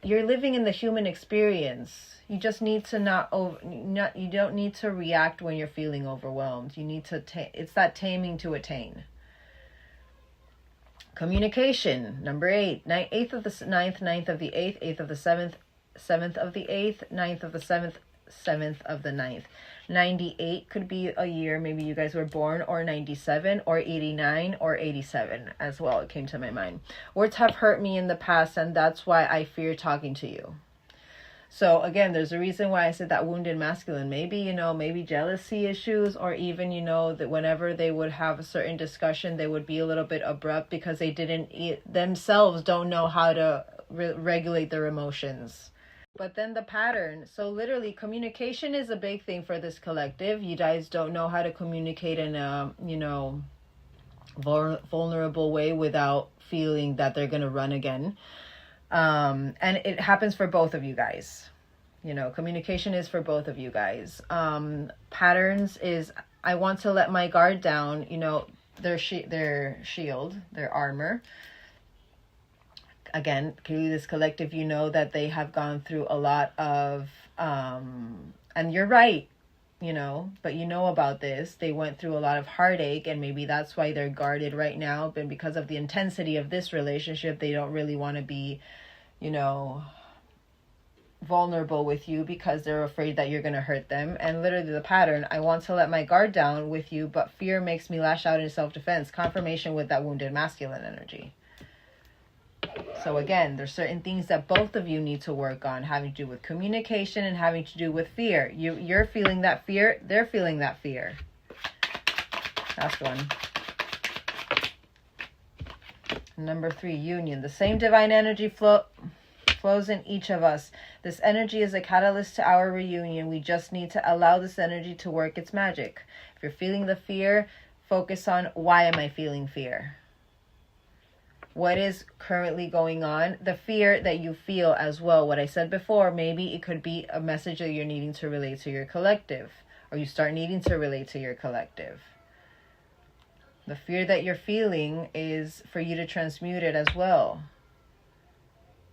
living in the human experience. You just need to you don't need to react when you're feeling overwhelmed. You need to, it's that taming to attain. Communication, number 8. 8th of the 9th, 9th of the 8th, 8th of the 7th, 7th of the 8th, 9th of the 7th, 7th of the 9th. 98 could be a year, maybe you guys were born, or 97, or 89, or 87 as well. It came to my mind. Words have hurt me in the past, and that's why I fear talking to you. So again, there's a reason why I said that wounded masculine. Maybe, you know, maybe jealousy issues, or even, you know, that whenever they would have a certain discussion, they would be a little bit abrupt because they themselves don't know how to regulate their emotions. But then the pattern. So literally communication is a big thing for this collective. You guys don't know how to communicate in a, you know, vulnerable way without feeling that they're going to run again. And it happens for both of you guys. You know, communication is for both of you guys. Patterns is, I want to let my guard down, you know, their shield, their armor. Again, clearly this collective, you know that they have gone through a lot of, and you're right, you know, but you know about this. They went through a lot of heartache, and maybe that's why they're guarded right now. But because of the intensity of this relationship, they don't really want to be, you know, vulnerable with you because they're afraid that you're going to hurt them. And literally the pattern, I want to let my guard down with you, but fear makes me lash out in self-defense. Confirmation with that wounded masculine energy. So again, there's certain things that both of you need to work on, having to do with communication and having to do with fear. You're feeling that fear. They're feeling that fear. Last one. Number 3, union. The same divine energy flows in each of us. This energy is a catalyst to our reunion. We just need to allow this energy to work its magic. If you're feeling the fear, focus on, why am I feeling fear? What is currently going on? The fear that you feel as well. What I said before, maybe it could be a message that you're needing to relate to your collective, or you start needing to relate to your collective. The fear that you're feeling is for you to transmute it as well,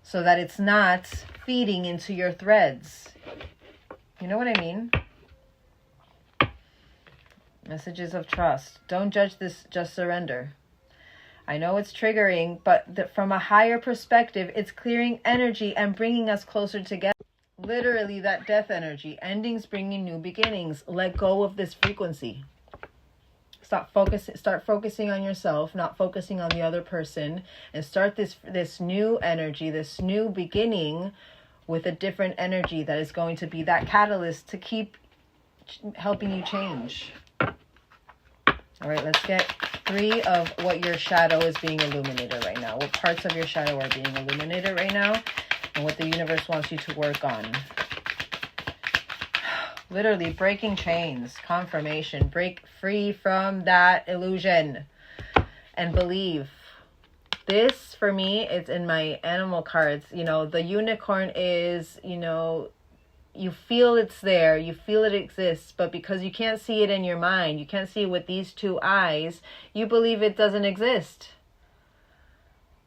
so that it's not feeding into your threads. You know what I mean? Messages of trust. Don't judge this, just surrender. I know it's triggering, but from a higher perspective, it's clearing energy and bringing us closer together. Literally that death energy. Endings bringing new beginnings. Let go of this frequency. Start focusing on yourself, not focusing on the other person, and start this new energy, this new beginning with a different energy that is going to be that catalyst to keep helping you change. All right, let's get 3 of what your shadow is being illuminated right now. What parts of your shadow are being illuminated right now, and what the universe wants you to work on. Literally breaking chains, confirmation, break free from that illusion and believe. This, for me, it's in my animal cards. You know, the unicorn is, you know, you feel it's there, you feel it exists, but because you can't see it in your mind, you can't see it with these 2 eyes, you believe it doesn't exist.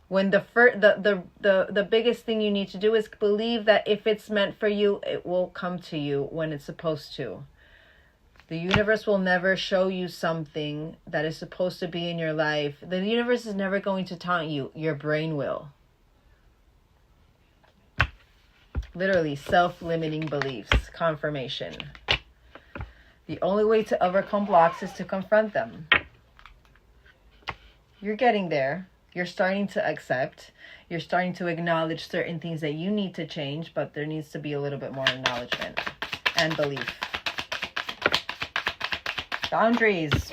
When the biggest thing you need to do is believe that if it's meant for you, it will come to you when it's supposed to. The universe will never show you something that is supposed to be in your life. The universe is never going to taunt you. Your brain will. Literally, self-limiting beliefs. Confirmation. The only way to overcome blocks is to confront them. You're getting there. You're starting to accept. You're starting to acknowledge certain things that you need to change, but there needs to be a little bit more acknowledgement and belief. Boundaries.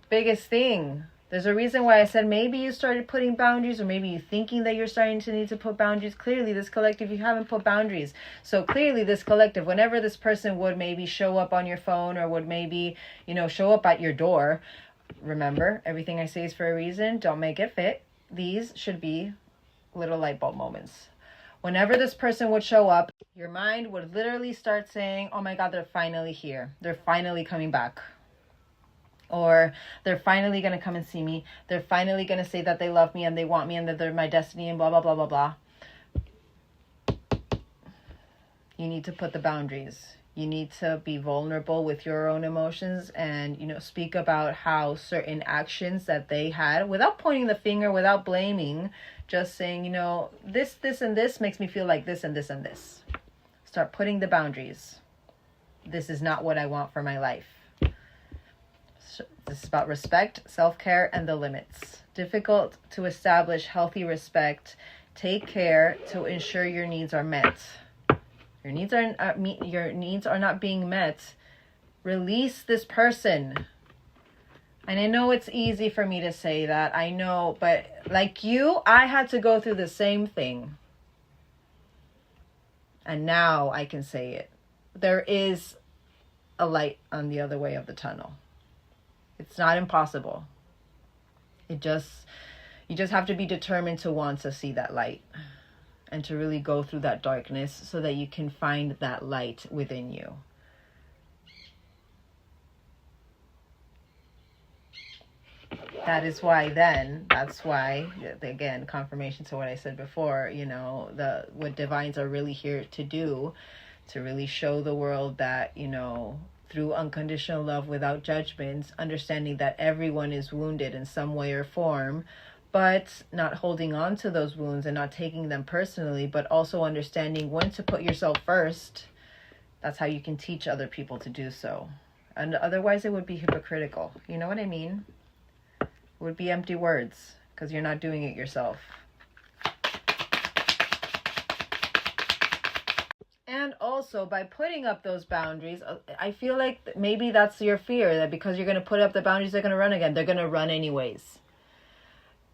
Biggest thing. There's a reason why I said maybe you started putting boundaries, or maybe you're thinking that you're starting to need to put boundaries. Clearly, this collective, you haven't put boundaries. So clearly, this collective, whenever this person would maybe show up on your phone, or would maybe, you know, show up at your door, remember, everything I say is for a reason. Don't make it fit. These should be little light bulb moments. Whenever this person would show up, your mind would literally start saying, oh my God, they're finally here. They're finally coming back. Or they're finally going to come and see me. They're finally going to say that they love me and they want me and that they're my destiny and blah, blah, blah, blah, blah. You need to put the boundaries. You need to be vulnerable with your own emotions and, you know, speak about how certain actions that they had, without pointing the finger, without blaming, just saying, you know, this, and this makes me feel like this, and this, and this. Start putting the boundaries. This is not what I want for my life. This is about respect, self-care, and the limits. Difficult to establish healthy respect. Take care to ensure your needs are met. Your needs are not being met. Release this person. And I know it's easy for me to say that. I know, but like you, I had to go through the same thing. And now I can say it. There is a light on the other way of the tunnel. It's not impossible. You just have to be determined to want to see that light and to really go through that darkness so that you can find that light within you. That's why, again, confirmation to what I said before, you know, what divines are really here to do, to really show the world that, you know, through unconditional love without judgments, understanding that everyone is wounded in some way or form, but not holding on to those wounds and not taking them personally, but also understanding when to put yourself first. That's how you can teach other people to do so. And otherwise it would be hypocritical. You know what I mean? It would be empty words because you're not doing it yourself. And also, by putting up those boundaries, I feel like maybe that's your fear, that because you're going to put up the boundaries, they're going to run again. They're going to run anyways.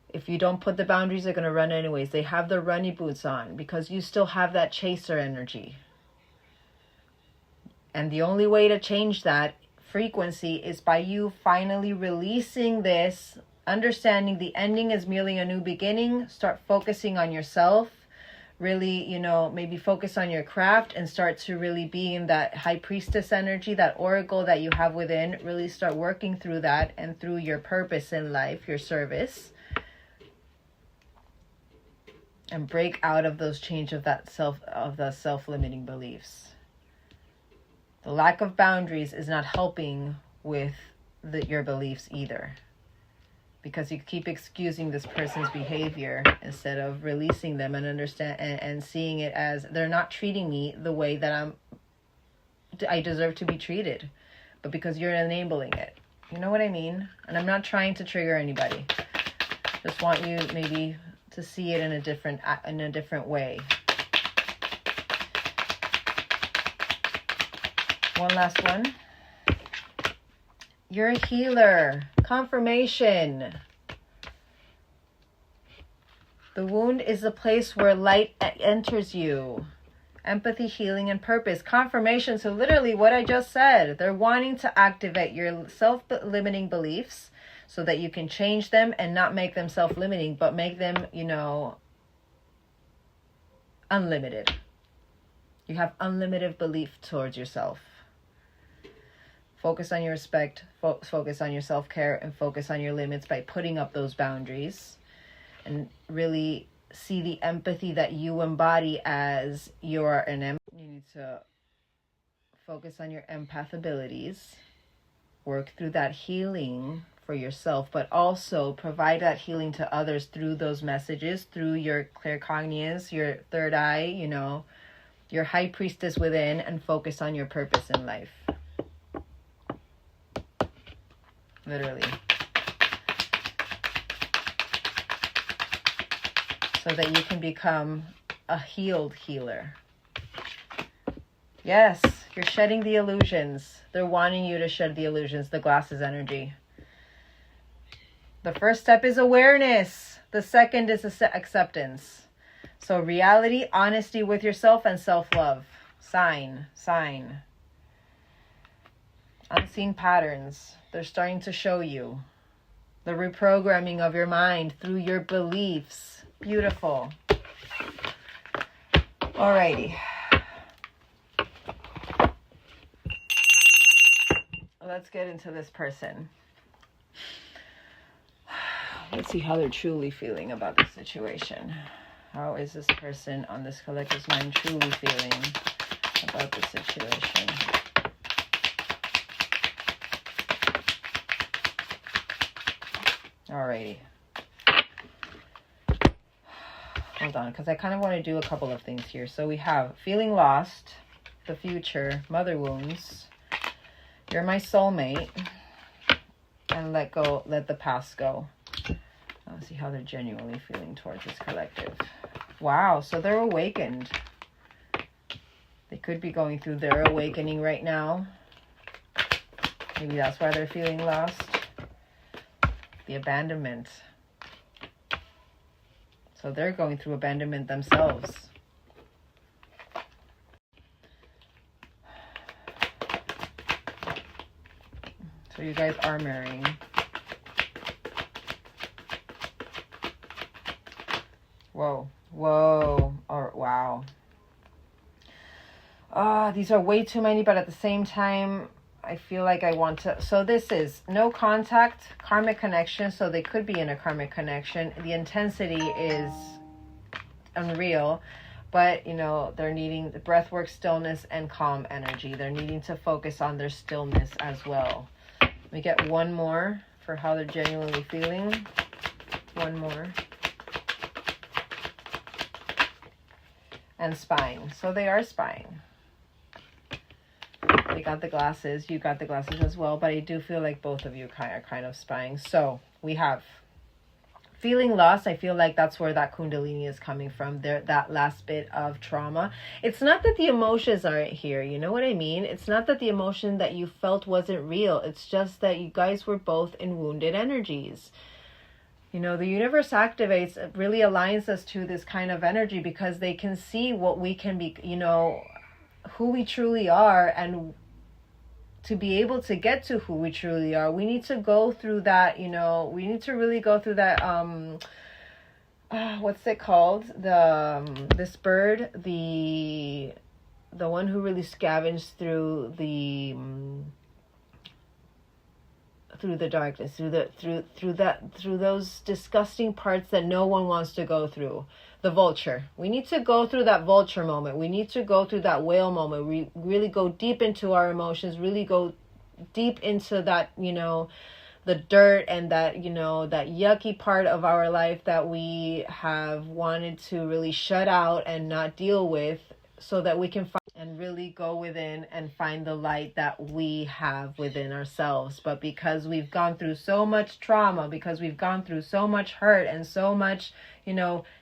If you don't put the boundaries, they're going to run anyways. They have their runny boots on because you still have that chaser energy. And the only way to change that frequency is by you finally releasing this, understanding the ending is merely a new beginning. Start focusing on yourself. Really, you know, maybe focus on your craft and start to really be in that high priestess energy, that oracle that you have within. Really start working through that and through your purpose in life, your service. And break out of those chains of the self-limiting beliefs. The lack of boundaries is not helping with your beliefs either. Because you keep excusing this person's behavior instead of releasing them and understand and seeing it as they're not treating me the way that I deserve to be treated, but because you're enabling it. You know what I mean? And I'm not trying to trigger anybody. Just want you maybe to see it in a different way. One last one. You're a healer. Confirmation. The wound is a place where light enters you. Empathy, healing, and purpose. Confirmation. So literally what I just said. They're wanting to activate your self-limiting beliefs so that you can change them and not make them self-limiting, but make them, unlimited. You have unlimited belief towards yourself. Focus on your respect, focus on your self-care, and focus on your limits by putting up those boundaries. And really see the empathy that you embody as you're an empath. You need to focus on your empath abilities. Work through that healing for yourself, but also provide that healing to others through those messages, through your claircognizance, your third eye, your high priestess within, and focus on your purpose in life. Literally. So that you can become a healed healer. Yes, you're shedding the illusions. They're wanting you to shed the illusions, the glasses energy. The first step is awareness. The second is acceptance. So reality, honesty with yourself, and self-love. Sign. Unseen patterns. They're starting to show you. The reprogramming of your mind through your beliefs. Beautiful. Alrighty. Let's get into this person. Let's see how they're truly feeling about this situation. How is this person on this collective's mind truly feeling about the situation? Alrighty. Hold on, because I kind of want to do a couple of things here. So we have feeling lost, the future, mother wounds, you're my soulmate, and let go, let the past go. Let's see how they're genuinely feeling towards this collective. Wow, so they're awakened. They could be going through their awakening right now. Maybe that's why they're feeling lost. The abandonment. So they're going through abandonment themselves. So you guys are marrying. Whoa. Or wow. These are way too many, but at the same time, I feel like I want to. So this is no contact, karmic connection. So they could be in a karmic connection. The intensity is unreal, but they're needing the breath work, stillness, and calm energy. They're needing to focus on their stillness as well. We get one more for how they're genuinely feeling. One more. And spying. So they are spying. They got the glasses. You got the glasses as well. But I do feel like both of you are kind of spying. So we have feeling lost. I feel like that's where that Kundalini is coming from. There, that last bit of trauma. It's not that the emotions aren't here. You know what I mean? It's not that the emotion that you felt wasn't real. It's just that you guys were both in wounded energies. The universe activates, it really aligns us to this kind of energy because they can see what we can be, who we truly are. And to be able to get to who we truly are, we need to go through that, we need to really go through that, what's it called? This bird, the one who really scavenged through the darkness, through those disgusting parts that no one wants to go through. The vulture. We need to go through that vulture moment. We need to go through that whale moment. We really go deep into our emotions, really go deep into that, the dirt and that, that yucky part of our life that we have wanted to really shut out and not deal with, so that we can find and really go within and find the light that we have within ourselves. But because we've gone through so much trauma, because we've gone through so much hurt and so much,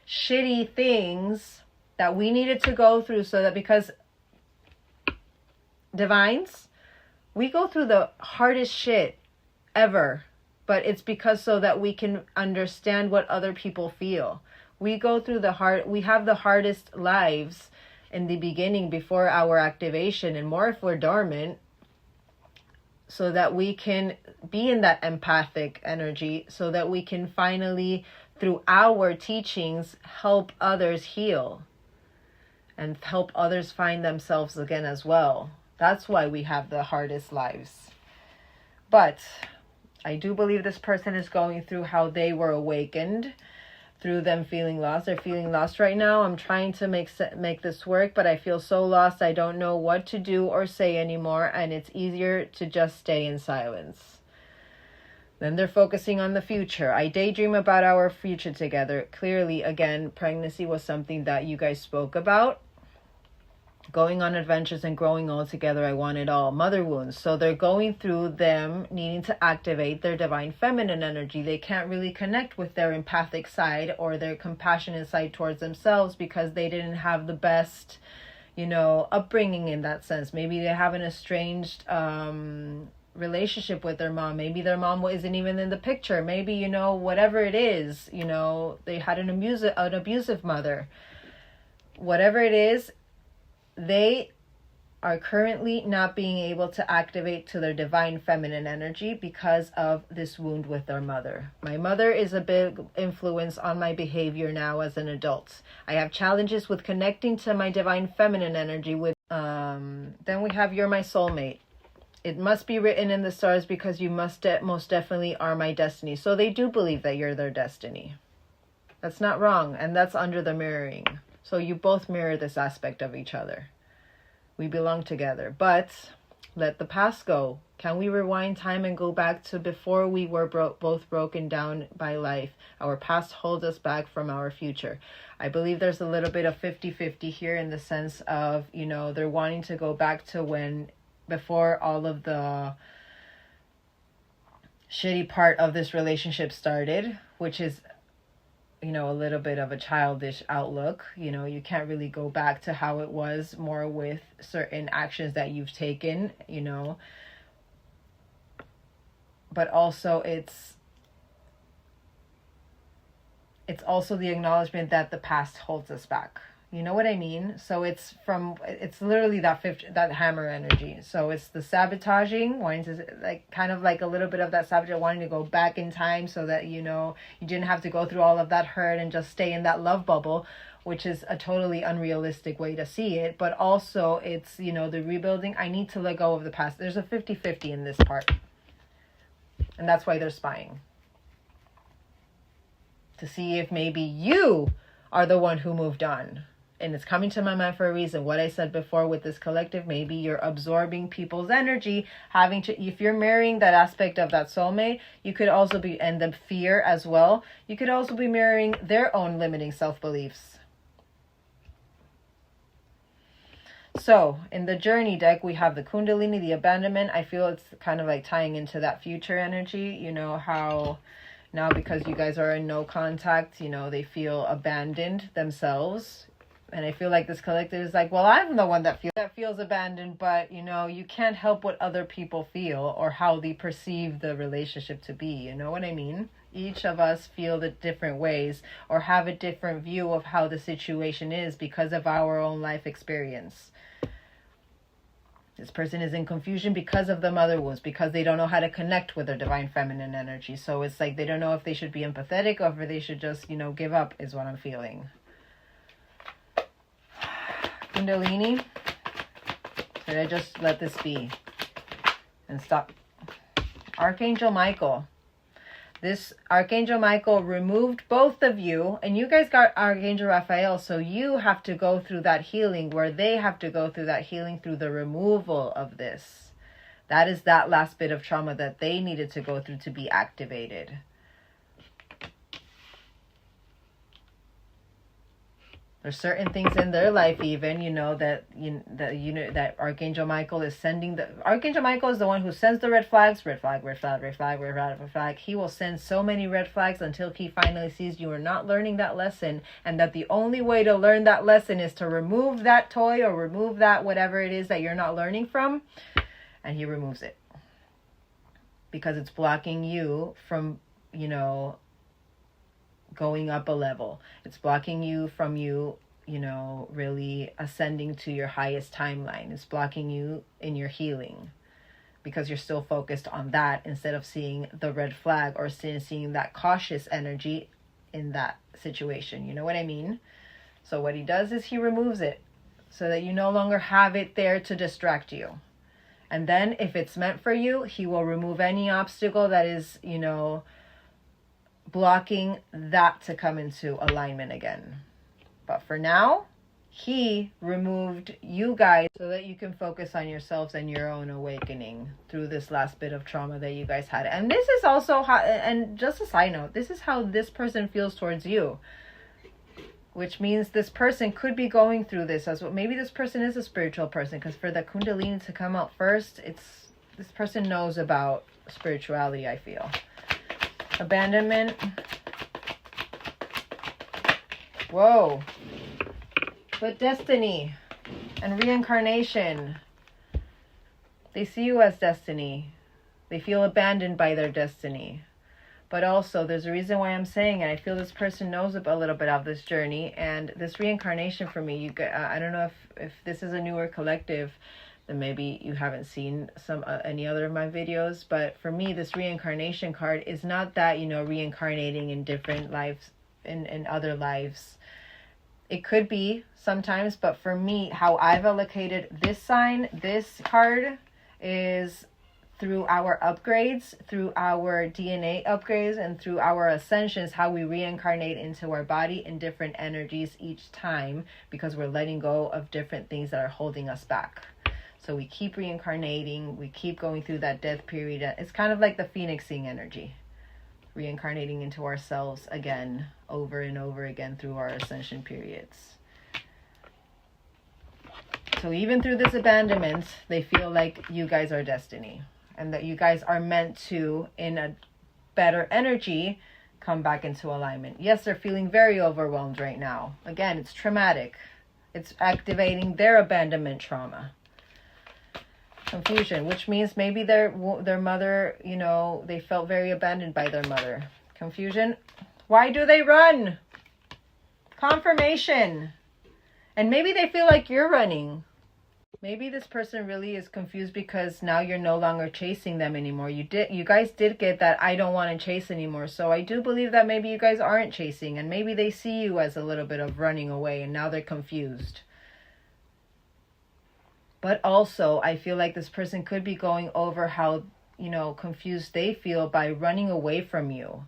shitty things that we needed to go through, so that because divines, we go through the hardest shit ever, but it's because so that we can understand what other people feel. We go through we have the hardest lives in the beginning before our activation, and more if we're dormant, so that we can be in that empathic energy, so that we can finally, through our teachings, help others heal and help others find themselves again as well. That's why we have the hardest lives. But I do believe this person is going through how they were awakened through them feeling lost. They're feeling lost right now. I'm trying to make this work, but I feel so lost. I don't know what to do or say anymore, and it's easier to just stay in silence. Then they're focusing on the future. I daydream about our future together. Clearly, again, pregnancy was something that you guys spoke about. Going on adventures and growing old together, I want it all. Mother wounds. So they're going through them needing to activate their divine feminine energy. They can't really connect with their empathic side or their compassionate side towards themselves because they didn't have the best, upbringing in that sense. Maybe they have an estranged relationship with their mom. Maybe their mom isn't even in the picture. Maybe, whatever it is, they had an abusive mother. Whatever it is, they are currently not being able to activate to their divine feminine energy because of this wound with their mother. My mother is a big influence on my behavior now as an adult. I have challenges with connecting to my divine feminine energy with then we have You're My Soulmate. It must be written in the stars because you most definitely are my destiny. So they do believe that you're their destiny. That's not wrong, and that's under the mirroring. So you both mirror this aspect of each other. We belong together. But let the past go. Can we rewind time and go back to before we were both broken down by life? Our past holds us back from our future. I believe there's a little bit of 50-50 here in the sense of, they're wanting to go back to before all of the shitty part of this relationship started, which is a little bit of a childish outlook. You can't really go back to how it was, more with certain actions that you've taken, but also it's also the acknowledgement that the past holds us back. You know what I mean? So it's literally that hammer energy. So it's the sabotaging, wanting to kind of like a little bit of that sabotage, wanting to go back in time so that, you didn't have to go through all of that hurt and just stay in that love bubble, which is a totally unrealistic way to see it. But also it's, the rebuilding. I need to let go of the past. There's a 50-50 in this part. And that's why they're spying. To see if maybe you are the one who moved on. And it's coming to my mind for a reason. What I said before with this collective, maybe you're absorbing people's energy, if you're mirroring that aspect of that soulmate, you could also be, and the fear as well, you could also be mirroring their own limiting self-beliefs. So in the journey deck, we have the Kundalini, the abandonment. I feel it's kind of like tying into that future energy, how now because you guys are in no contact, they feel abandoned themselves. And I feel like this collective is like, well, I'm the one that feels abandoned, but you can't help what other people feel or how they perceive the relationship to be. You know what I mean? Each of us feel the different ways or have a different view of how the situation is because of our own life experience. This person is in confusion because of the mother wounds, because they don't know how to connect with their divine feminine energy. So it's like they don't know if they should be empathetic or if they should just, give up is what I'm feeling. Kundalini, should I just let this be and stop? Archangel Michael. This Archangel Michael removed both of you, and you guys got Archangel Raphael, so you have to go through that healing where they have to go through that healing through the removal of this. That is that last bit of trauma that they needed to go through to be activated. There's certain things in their life, even, that Archangel Michael is sending. Archangel Michael is the one who sends the red flags. Red flag, red flag, red flag, red flag, red flag. He will send so many red flags until he finally sees you are not learning that lesson, and that the only way to learn that lesson is to remove that toy or remove that whatever it is that you're not learning from, and he removes it because it's blocking you from, going up a level. It's blocking you from really ascending to your highest timeline. It's blocking you in your healing because you're still focused on that instead of seeing the red flag or seeing that cautious energy in that situation. You know what I mean? So what he does is he removes it so that you no longer have it there to distract you. And then if it's meant for you, he will remove any obstacle that is, blocking that to come into alignment again. But for now, he removed you guys so that you can focus on yourselves and your own awakening through this last bit of trauma that you guys had. And this is also how, and just a side note, this is how this person feels towards you. Which means this person could be going through this as well. Maybe this person is a spiritual person, because for the Kundalini to come out first, this person knows about spirituality, I feel. Abandonment. Whoa. But destiny and reincarnation. They see you as destiny. They feel abandoned by their destiny. But also, there's a reason why I'm saying it. I feel this person knows a little bit of this journey. And this reincarnation for me, I don't know if this is a newer collective, then maybe you haven't seen any other of my videos. But for me, this reincarnation card is not that, reincarnating in different lives, in other lives. It could be sometimes, but for me, how I've allocated this card is through our upgrades, through our DNA upgrades, and through our ascensions, how we reincarnate into our body in different energies each time, because we're letting go of different things that are holding us back. So we keep reincarnating, we keep going through that death period. It's kind of like the phoenixing energy, reincarnating into ourselves again, over and over again through our ascension periods. So even through this abandonment, they feel like you guys are destiny, and that you guys are meant to, in a better energy, come back into alignment. Yes, they're feeling very overwhelmed right now. Again, it's traumatic. It's activating their abandonment trauma. Confusion, which means maybe their mother, they felt very abandoned by their mother. Confusion. Why do they run? Confirmation. And maybe they feel like you're running. Maybe this person really is confused because now you're no longer chasing them anymore. You guys did get that I don't want to chase anymore. So I do believe that maybe you guys aren't chasing, and maybe they see you as a little bit of running away, and now they're confused. But also, I feel like this person could be going over how, confused they feel by running away from you.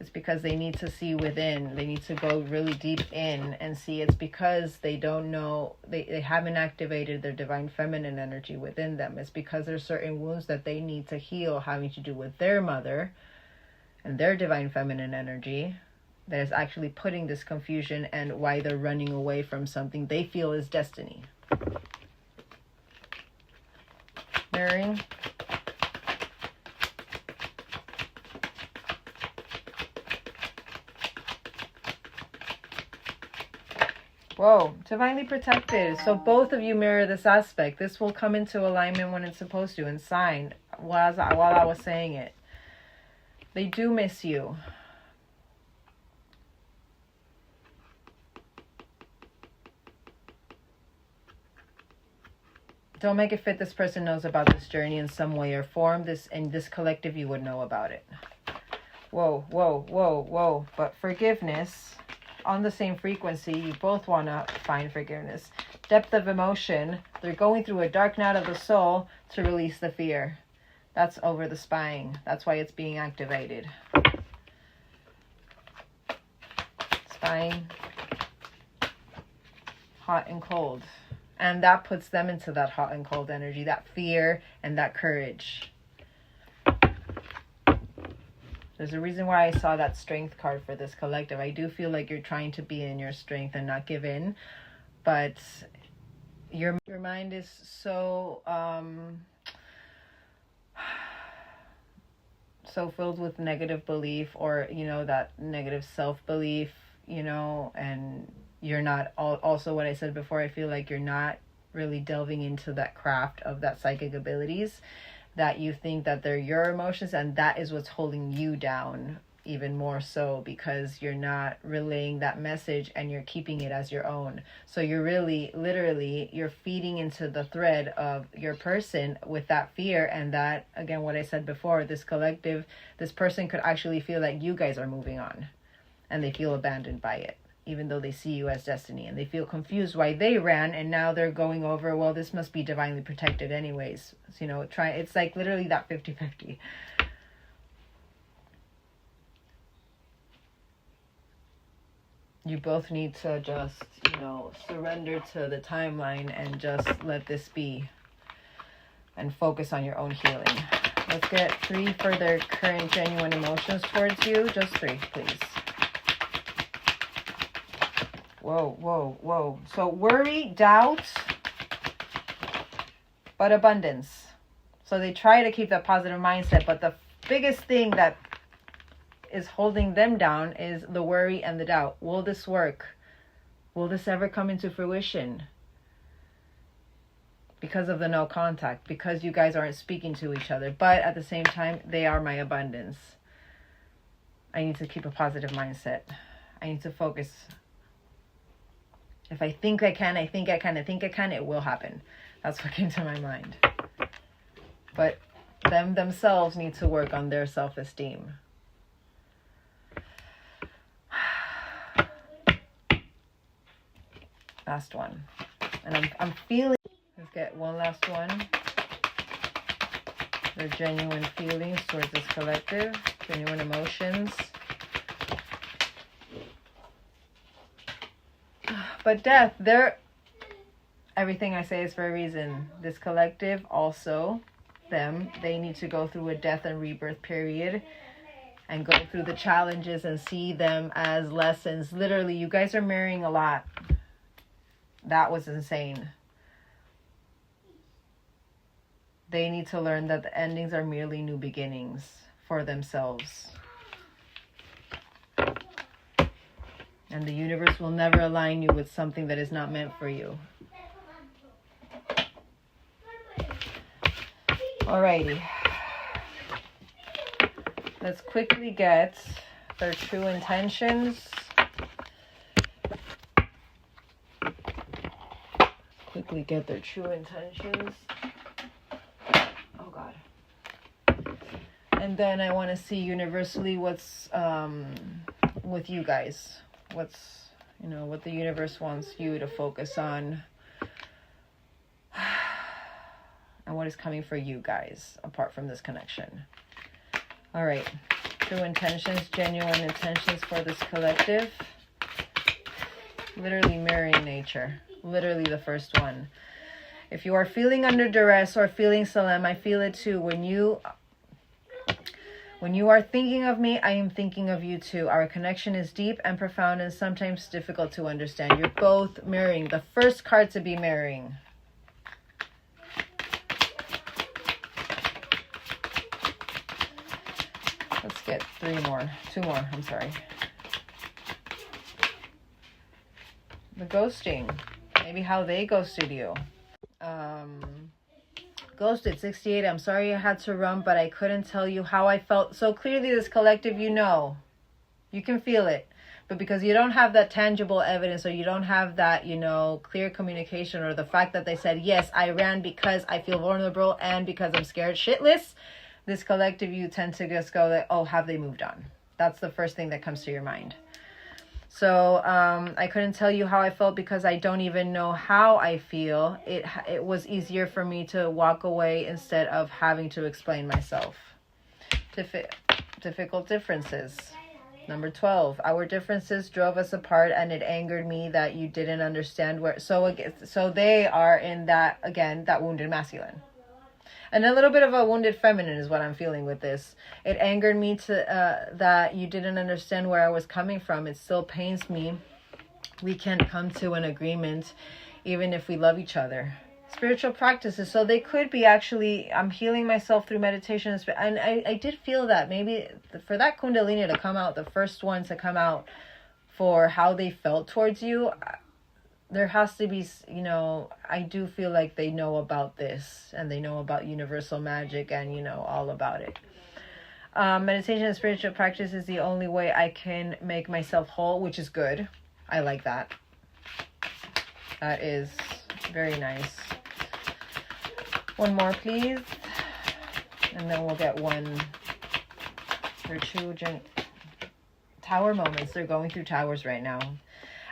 It's because they need to see within. They need to go really deep in and see. It's because they don't know, they haven't activated their divine feminine energy within them. It's because there's certain wounds that they need to heal having to do with their mother and their divine feminine energy that is actually putting this confusion and why they're running away from something they feel is destiny. Mirroring. Whoa, divinely protected. So both of you mirror this aspect. This will come into alignment when it's supposed to, and sign while I was saying it. They do miss you. Don't make it fit. This person knows about this journey in some way or form. This collective, you would know about it. Whoa, whoa, whoa, whoa. But forgiveness, on the same frequency, you both want to find forgiveness. Depth of emotion. They're going through a dark night of the soul to release the fear. That's over the spine. That's why it's being activated. Spine. Hot and cold. And that puts them into that hot and cold energy, that fear and that courage. There's a reason why I saw that strength card for this collective. I do feel like you're trying to be in your strength and not give in, but your mind is so so filled with negative belief, or that negative self-belief, and you're not also what I said before. I feel like you're not really delving into that craft of that psychic abilities, that you think that they're your emotions, and that is what's holding you down even more so, because you're not relaying that message and you're keeping it as your own. So you're really literally you're feeding into the thread of your person with that fear, and that, again, what I said before, this collective, this person could actually feel like you guys are moving on, and they feel abandoned by it, even though they see you as destiny, and they feel confused why they ran, and now they're going over, well, this must be divinely protected anyways. So, it's like literally that 50-50. You both need to just, surrender to the timeline and just let this be and focus on your own healing. Let's get 3 further current genuine emotions towards you. Just 3, please. Whoa. So worry, doubt, but abundance. So they try to keep that positive mindset, but the biggest thing that is holding them down is the worry and the doubt. Will this work? Will this ever come into fruition? Because of the no contact, because you guys aren't speaking to each other. But at the same time, they are my abundance. I need to keep a positive mindset. I need to focus. If I think I can, it will happen. That's what came to my mind. But themselves need to work on their self-esteem. Last one. And I'm feeling, let's get one last one. Their genuine feelings towards this collective, genuine emotions. But death, everything I say is for a reason. This collective also, they need to go through a death and rebirth period and go through the challenges and see them as lessons. Literally, you guys are marrying a lot. That was insane. They need to learn that the endings are merely new beginnings for themselves. And the universe will never align you with something that is not meant for you. Alrighty. Let's quickly get their true intentions. Quickly get their true intentions. Oh God. And then I want to see universally what's with you guys. What's, what the universe wants you to focus on. And what is coming for you guys apart from this connection. All right. True intentions, genuine intentions for this collective. Literally mirroring nature. Literally the first one. If you are feeling under duress or feeling solemn, I feel it too. When you are thinking of me, I am thinking of you too. Our connection is deep and profound and sometimes difficult to understand. You're both mirroring. The first card to be mirroring. Let's get 2 more, I'm sorry. The ghosting. Maybe how they ghosted you. Ghosted 68. I'm sorry I had to run, but I couldn't tell you how I felt. So clearly this collective, you can feel it. But because you don't have that tangible evidence, or you don't have that, clear communication, or the fact that they said, yes, I ran because I feel vulnerable and because I'm scared shitless, this collective, you tend to just go like, oh, have they moved on? That's the first thing that comes to your mind. So I couldn't tell you how I felt because I don't even know how I feel. It was easier for me to walk away instead of having to explain myself. Difficult differences. Number 12. Our differences drove us apart, and it angered me that you didn't understand where. So they are in that, again, that wounded masculine. And a little bit of a wounded feminine is what I'm feeling with this. It angered me to that you didn't understand where I was coming from. It still pains me. We can't come to an agreement even if we love each other. Spiritual practices. So they could be actually, I'm healing myself through meditation. And I did feel that maybe for that Kundalini to come out, the first one to come out for how they felt towards you, there has to be, you know, I do feel like they know about this and they know about universal magic and, you know, all about it. Meditation and spiritual practice is the only way I can make myself whole, which is good. I like that. That is very nice. One more, please. And then we'll get one or two tower moments. They're going through towers right now.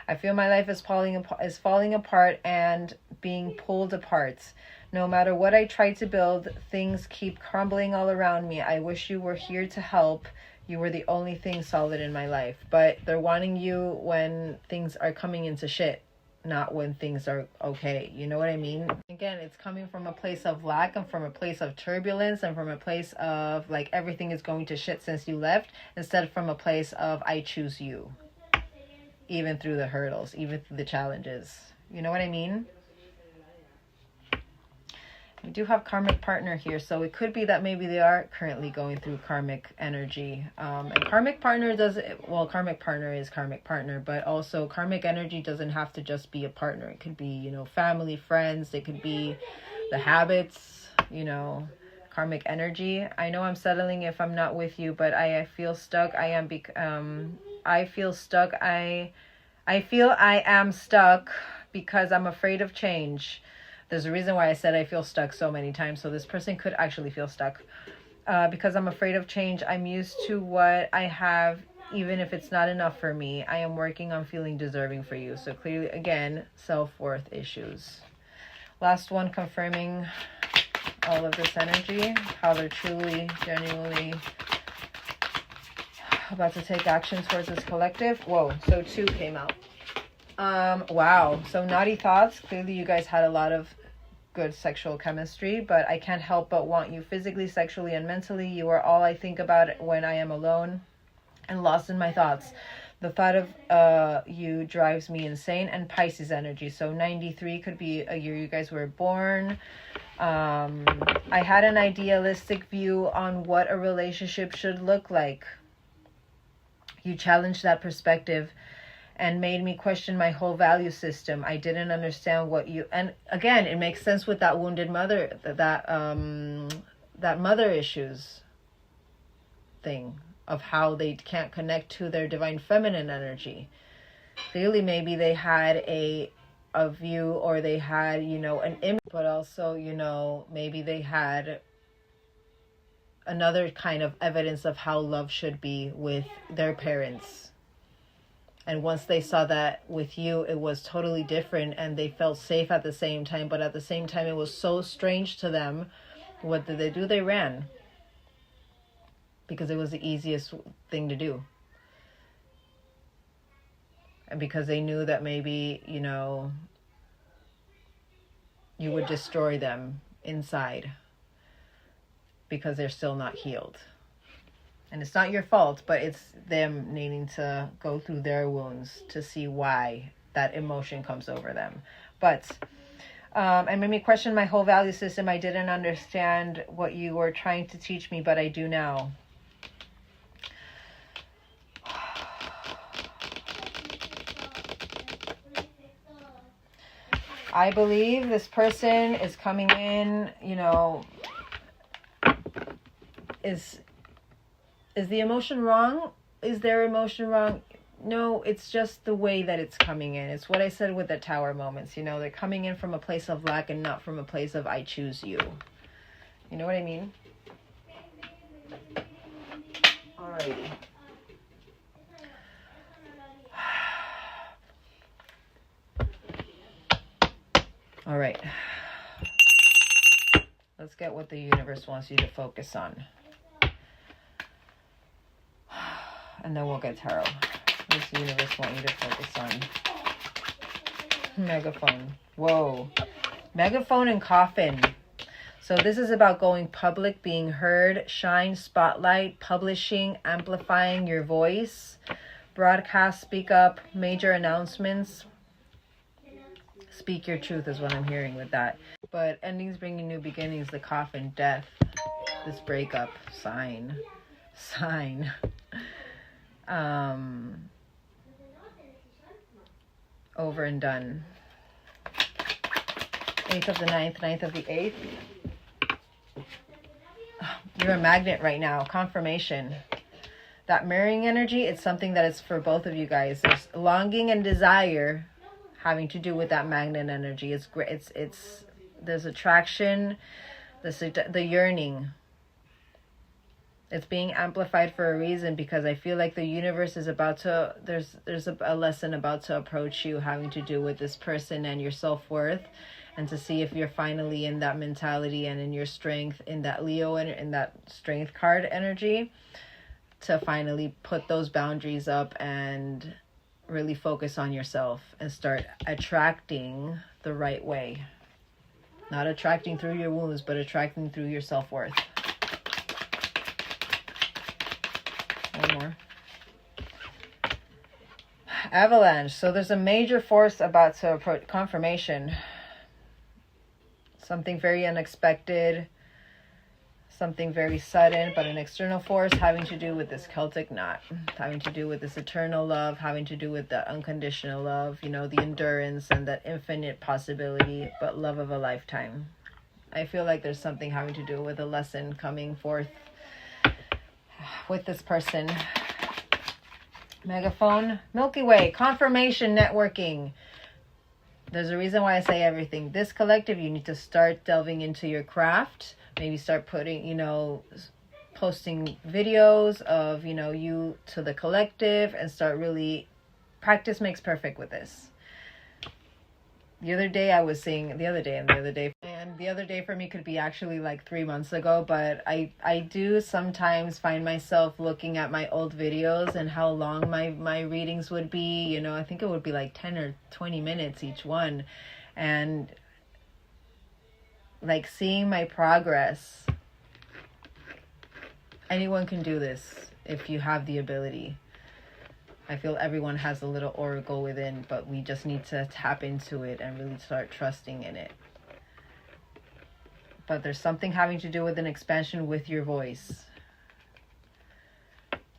I feel my life is falling apart and being pulled apart. No matter what I try to build, things keep crumbling all around me. I wish you were here to help. You were the only thing solid in my life. But they're wanting you when things are coming into shit, not when things are okay. You know what I mean? Again, it's coming from a place of lack and from a place of turbulence and from a place of like everything is going to shit since you left, instead of from a place of I choose you. Even through the hurdles, even through the challenges. You know what I mean? We do have karmic partner here, so it could be that maybe they are currently going through karmic energy. And karmic partner karmic partner is karmic partner, but also karmic energy doesn't have to just be a partner. It could be, you know, family, friends. It could be the habits, you know, karmic energy. I know I'm settling if I'm not with you, but I feel stuck. I feel stuck. I feel I am stuck because I'm afraid of change. There's a reason why I said I feel stuck so many times. So this person could actually feel stuck because I'm afraid of change. I'm used to what I have, even if it's not enough for me. I am working on feeling deserving for you. So clearly, again, self-worth issues. Last one, confirming all of this energy, how they're truly, genuinely about to take action towards this collective. Whoa, so 2 came out. Wow, so naughty thoughts. Clearly you guys had a lot of good sexual chemistry, but I can't help but want you physically, sexually, and mentally. You are all I think about when I am alone and lost in my thoughts. The thought of you drives me insane. And Pisces energy. So 93 could be a year you guys were born. I had an idealistic view on what a relationship should look like. You challenged that perspective and made me question my whole value system. I didn't understand what you... And again, it makes sense with that wounded mother, that mother issues thing of how they can't connect to their divine feminine energy. Clearly, maybe they had a view, or they had, you know, an image, but also, you know, maybe they had another kind of evidence of how love should be with their parents. And once they saw that with you, it was totally different, and they felt safe at the same time. But at the same time, it was so strange to them. What did they do? They ran. Because it was the easiest thing to do. And because they knew that maybe, you know, you would destroy them inside. Because they're still not healed. And it's not your fault, but it's them needing to go through their wounds to see why that emotion comes over them. But it made me question my whole value system. I didn't understand what you were trying to teach me, but I do now. I believe this person is coming in, you know, is the emotion wrong? Is their emotion wrong? No, it's just the way that it's coming in. It's what I said with the tower moments. You know, they're coming in from a place of lack and not from a place of I choose you. You know what I mean? Alrighty. All right. Let's get what the universe wants you to focus on. And then we'll get tarot. What does the universe want you to focus on? Megaphone. Whoa. Megaphone and coffin. So this is about going public, being heard, shine, spotlight, publishing, amplifying your voice, broadcast, speak up, major announcements. Speak your truth is what I'm hearing with that. But endings bringing new beginnings, the coffin, death, this breakup, sign. Over and done. 8th of the 9th, 9th of the 8th. You're a magnet right now. Confirmation. That mirroring energy, it's something that is for both of you guys. There's longing and desire having to do with that magnet energy. It's great. It's there's attraction, the yearning. It's being amplified for a reason, because I feel like the universe is about to, there's a lesson about to approach you having to do with this person and your self-worth, and to see if you're finally in that mentality and in your strength, in that Leo and in that strength card energy, to finally put those boundaries up and really focus on yourself and start attracting the right way. Not attracting through your wounds, but attracting through your self-worth. One more. Avalanche. So there's a major force about to approach. Confirmation. Something very unexpected. Something very sudden, but an external force having to do with this Celtic knot, having to do with this eternal love, having to do with that unconditional love, you know, the endurance and that infinite possibility, but love of a lifetime. I feel like there's something having to do with a lesson coming forth with this person. Megaphone, Milky Way, confirmation, networking. There's a reason why I say everything. This collective, you need to start delving into your craft. Maybe start putting, you know, posting videos of, you know, you to the collective, and start really, practice makes perfect with this. The other day I was seeing, and the other day for me could be actually like 3 months ago, but I do sometimes find myself looking at my old videos and how long my readings would be. You know, I think it would be like 10 or 20 minutes each one. And like seeing my progress. Anyone can do this if you have the ability. I feel everyone has a little oracle within, but we just need to tap into it and really start trusting in it. But there's something having to do with an expansion with your voice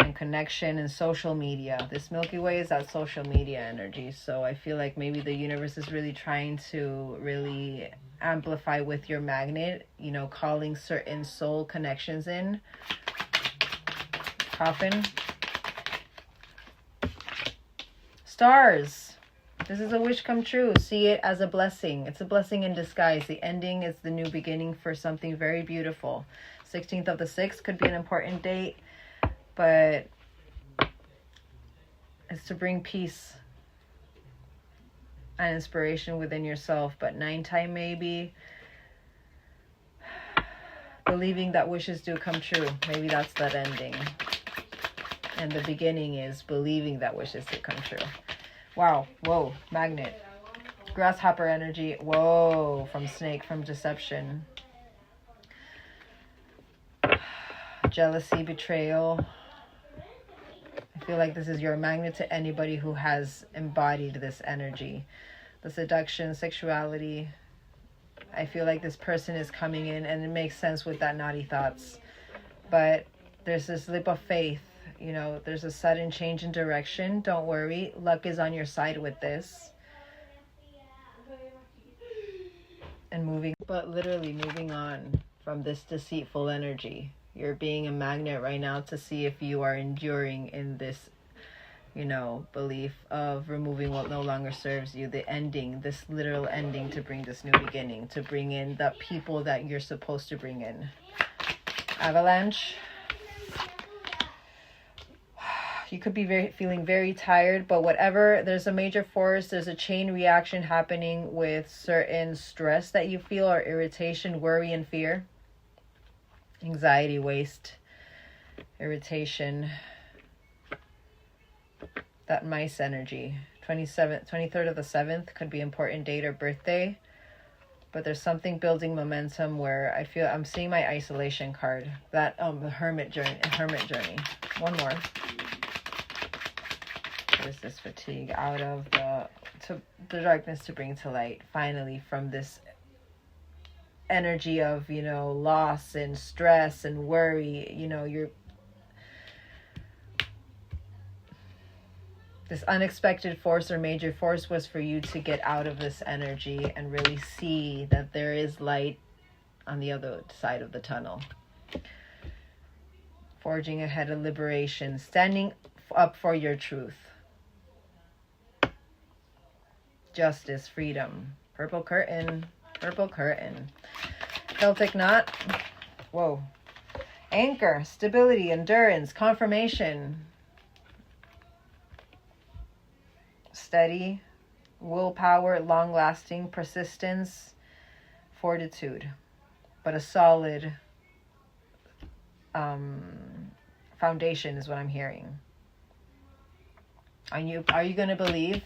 and connection and social media. This Milky Way is that social media energy. So I feel like maybe the universe is really trying to really amplify with your magnet, you know, calling certain soul connections in. Coffin. Stars. This is a wish come true. See it as a blessing. It's a blessing in disguise. The ending is the new beginning for something very beautiful. 16th of the 6th could be an important date, but it's to bring peace and inspiration within yourself. But 9 time maybe. Believing that wishes do come true. Maybe that's that ending. And the beginning is believing that wishes do come true. Wow. Whoa. Magnet. Grasshopper energy. Whoa. From snake. From deception. Jealousy. Betrayal. I feel like this is your magnet to anybody who has embodied this energy. The seduction. Sexuality. I feel like this person is coming in, and it makes sense with that naughty thoughts. But there's this leap of faith. You know, there's a sudden change in direction. Don't worry. Luck is on your side with this. And moving, but literally moving on from this deceitful energy. You're being a magnet right now to see if you are enduring in this, you know, belief of removing what no longer serves you. The ending, this literal ending to bring this new beginning. To bring in the people that you're supposed to bring in. Avalanche. You could be feeling very tired, but whatever, there's a major force, there's a chain reaction happening with certain stress that you feel, or irritation, worry, and fear. Anxiety, waste, irritation. That mice energy. 23rd of the 7th could be important date or birthday. but there's something building momentum where I feel I'm seeing my isolation card, that the hermit journey. One more. What is this? Fatigue, out of the darkness to bring to light, finally, from this energy of, you know, loss and stress and worry. You know, this unexpected force or major force was for you to get out of this energy and really see that there is light on the other side of the tunnel. Forging ahead of liberation, standing up for your truth. Justice, freedom. Purple curtain. Purple curtain. Celtic knot. Whoa. Anchor, stability, endurance, confirmation. Steady, willpower, long-lasting, persistence, fortitude, but a solid foundation is what I'm hearing. Are you going to believe?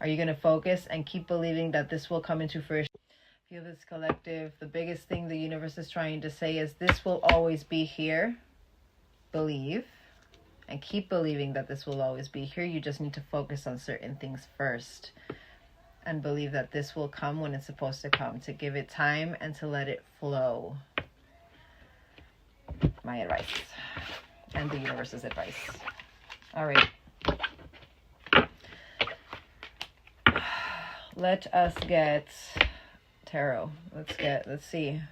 Are you going to focus and keep believing that this will come into fruition? Feel this collective. The biggest thing the universe is trying to say is this will always be here. Believe. And keep believing that this will always be here. You just need to focus on certain things first. And believe that this will come when it's supposed to come. To give it time and to let it flow. My advice. And the universe's advice. All right. Let us get tarot. Let's see.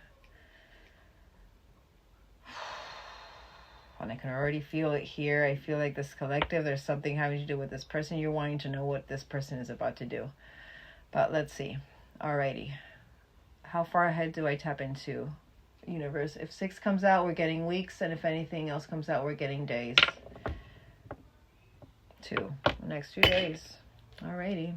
And I can already feel it here. I feel like this collective, there's something having to do with this person. You're wanting to know what this person is about to do. But let's see. Alrighty. How far ahead do I tap into? Universe. If 6 comes out, we're getting weeks. And if anything else comes out, we're getting days. 2. Next 2 days. Alrighty.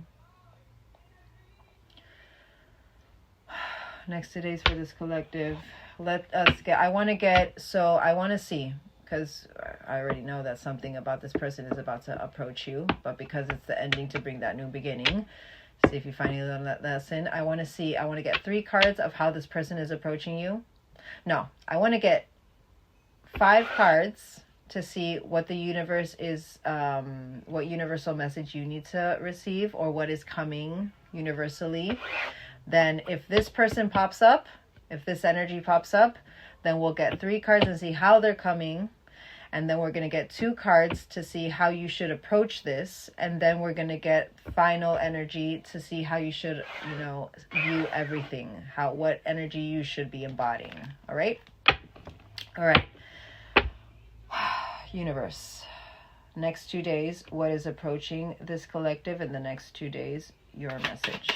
Next 2 days for this collective. Let us get, I want to see. Because I already know that something about this person is about to approach you. But because it's the ending to bring that new beginning. See if you finally learn that lesson. I want to get 3 cards of how this person is approaching you. No, I want to get 5 cards to see what the universe is, what universal message you need to receive or what is coming universally. Then if this person pops up, if this energy pops up, then we'll get 3 cards and see how they're coming. And then we're going to get 2 cards to see how you should approach this. And then we're going to get final energy to see how you should, view everything. What energy you should be embodying. All right? All right. Universe. Next 2 days, what is approaching this collective? In the next 2 days, your message.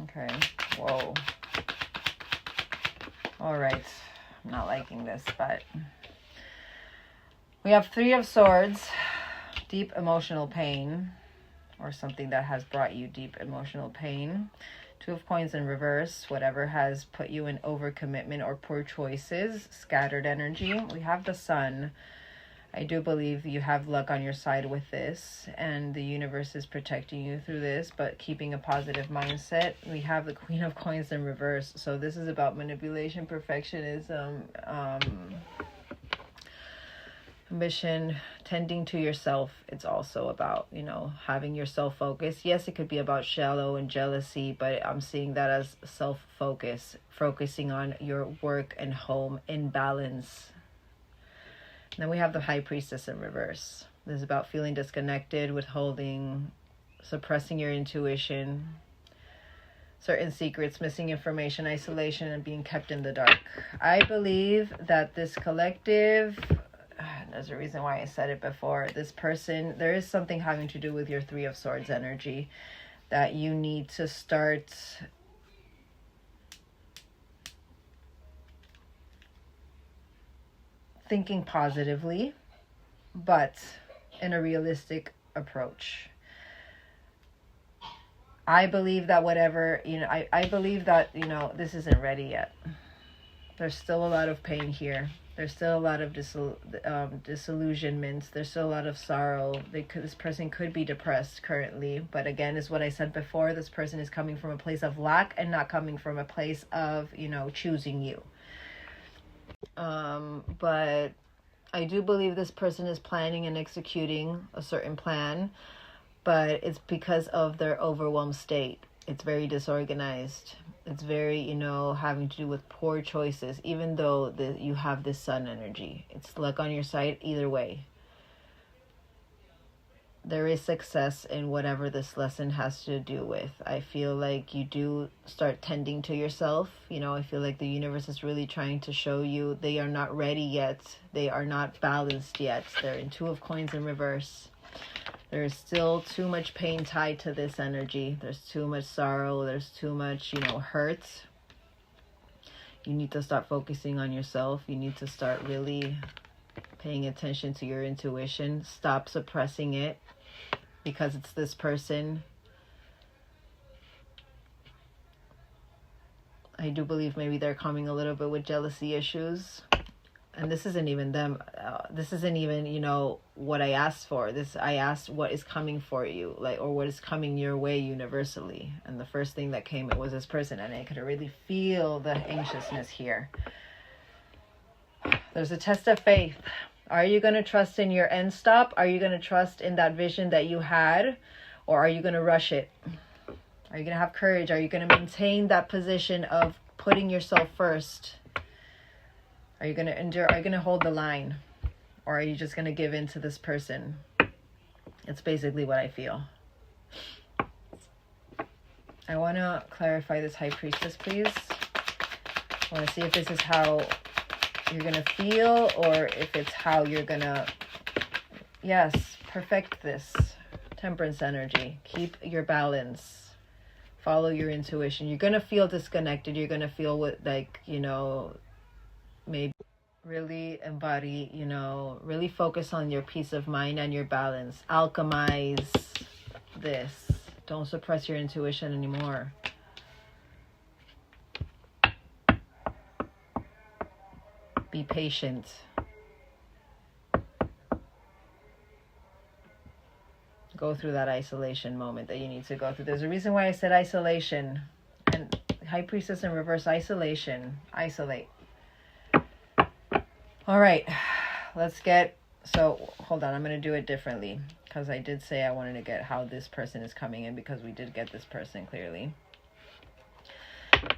Okay. Whoa. All right. I'm not liking this, but we have 3 of Swords, deep emotional pain, or something that has brought you deep emotional pain. 2 of Coins in reverse, whatever has put you in overcommitment or poor choices, scattered energy. We have the Sun. I do believe you have luck on your side with this, and the universe is protecting you through this, but keeping a positive mindset. We have the Queen of Coins in reverse, so this is about manipulation, perfectionism, ambition, tending to yourself. It's also about, having your self-focus. Yes, it could be about shallow and jealousy, but I'm seeing that as self-focus, focusing on your work and home in balance. Then we have the High Priestess in reverse. This is about feeling disconnected, withholding, suppressing your intuition, certain secrets, missing information, isolation, and being kept in the dark. I believe that this collective, there's a reason why I said it before, this person, there is something having to do with your 3 of Swords energy that you need to start thinking positively, but in a realistic approach. I believe that I believe that, this isn't ready yet. There's still a lot of pain here. There's still a lot of disillusionments. There's still a lot of sorrow. This person could be depressed currently. But again, is what I said before. This person is coming from a place of lack and not coming from a place of, choosing you. But I do believe this person is planning and executing a certain plan. But it's because of their overwhelmed state. It's very disorganized. It's very, having to do with poor choices, even though you have this sun energy. It's luck on your side either way. There is success in whatever this lesson has to do with. I feel like you do start tending to yourself. I feel like the universe is really trying to show you they are not ready yet. They are not balanced yet. They're in Two of Coins in reverse. There's still too much pain tied to this energy. There's too much sorrow. There's too much, hurt. You need to start focusing on yourself. You need to start really paying attention to your intuition. Stop suppressing it because it's this person. I do believe maybe they're coming a little bit with jealousy issues. And this isn't even them. This isn't even, what I asked for. I asked what is coming for you, or what is coming your way universally. And the first thing that came, it was this person. And I could really feel the anxiousness here. There's a test of faith. Are you going to trust in your end stop? Are you going to trust in that vision that you had? Or are you going to rush it? Are you going to have courage? Are you going to maintain that position of putting yourself first? Are you going to endure? Are you going to hold the line? Or are you just going to give in to this person? It's basically what I feel. I want to clarify this High Priestess, please. I want to see if this is how you're going to feel or if it's how you're going to, perfect this. Temperance energy. Keep your balance. Follow your intuition. You're going to feel disconnected. You're going to feel maybe really embody, really focus on your peace of mind and your balance. Alchemize this. Don't suppress your intuition anymore. Be patient. Go through that isolation moment that you need to go through. There's a reason why I said isolation. And High Priestess in reverse, isolation. Isolate. All right, so hold on, I'm going to do it differently because I did say I wanted to get how this person is coming in because we did get this person clearly.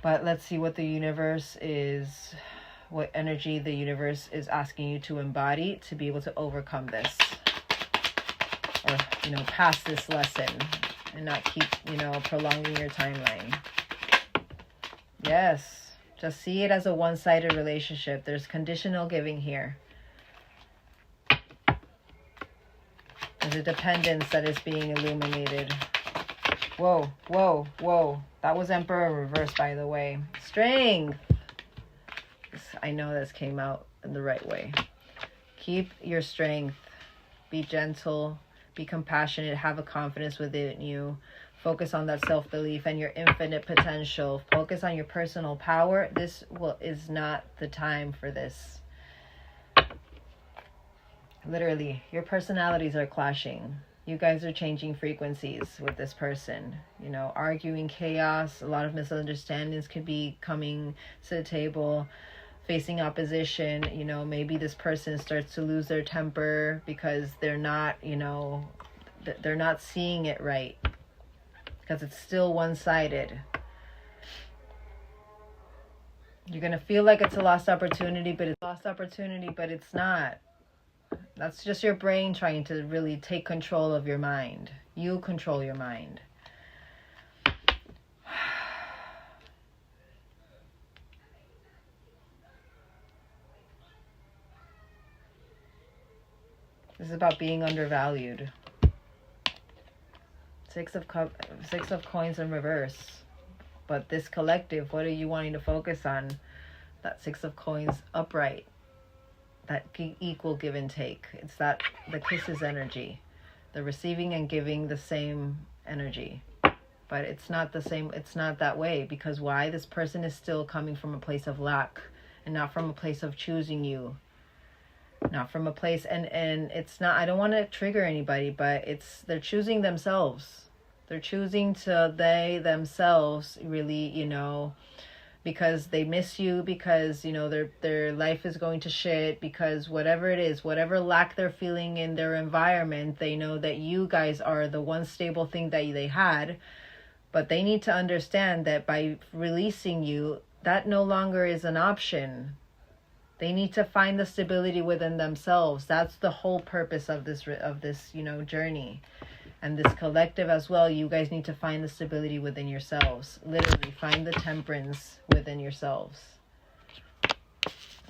But let's see what the universe is, what energy the universe is asking you to embody to be able to overcome this or, pass this lesson and not keep, prolonging your timeline. Yes. Just see it as a one-sided relationship. There's conditional giving here. There's a dependence that is being illuminated. Whoa, whoa, whoa. That was Emperor in reverse, by the way. Strength. I know this came out in the right way. Keep your strength. Be gentle. Be compassionate. Have a confidence within you. Focus on that self-belief and your infinite potential. Focus on your personal power. This is not the time for this. Literally, your personalities are clashing. You guys are changing frequencies with this person. Arguing, chaos, a lot of misunderstandings could be coming to the table. Facing opposition, maybe this person starts to lose their temper because they're not seeing it right. Because it's still one-sided. You're going to feel like it's a lost opportunity, but it's not. That's just your brain trying to really take control of your mind. You control your mind. This is about being undervalued. Six of Coins in reverse. But this collective, what are you wanting to focus on? That Six of Coins upright. That equal give and take. It's the kisses energy. The receiving and giving the same energy. But it's not the same. It's not that way. Because why? This person is still coming from a place of lack and not from a place of choosing you. Not from a place, and it's not, I don't want to trigger anybody, but they're choosing themselves. They're choosing to they themselves really, you know, because they miss you, because, you know, their life is going to shit, because whatever it is, whatever lack they're feeling in their environment, they know that you guys are the one stable thing that they had. But they need to understand that by releasing you, that no longer is an option. They need to find the stability within themselves. That's the whole purpose of this, you know, journey. And this collective as well, you guys need to find the stability within yourselves. Literally, find the temperance within yourselves.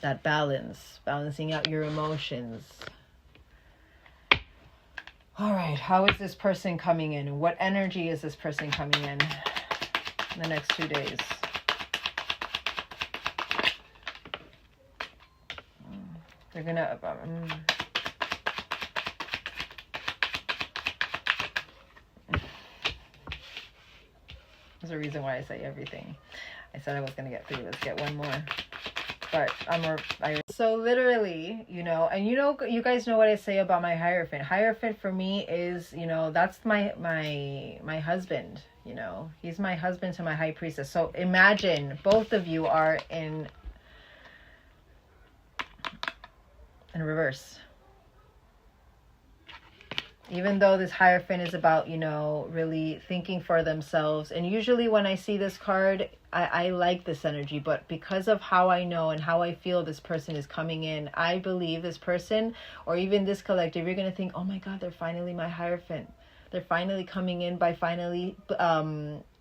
That balance, balancing out your emotions. All right, how is this person coming in? What energy is this person coming in the next 2 days? They're gonna... There's a reason why I say everything. I said I was going to get 3. Let's get 1 more. But so literally, you know, and you know, you guys know what I say about my Hierophant. Hierophant for me is, you know, that's my husband, you know. He's my husband to my High Priestess. So imagine both of you are in reverse. Even though this Hierophant is about, you know, really thinking for themselves. And usually when I see this card, I like this energy. But because of how I know and how I feel this person is coming in, I believe this person, or even this collective, you're going to think, oh my God, they're finally my Hierophant. They're finally coming in by finally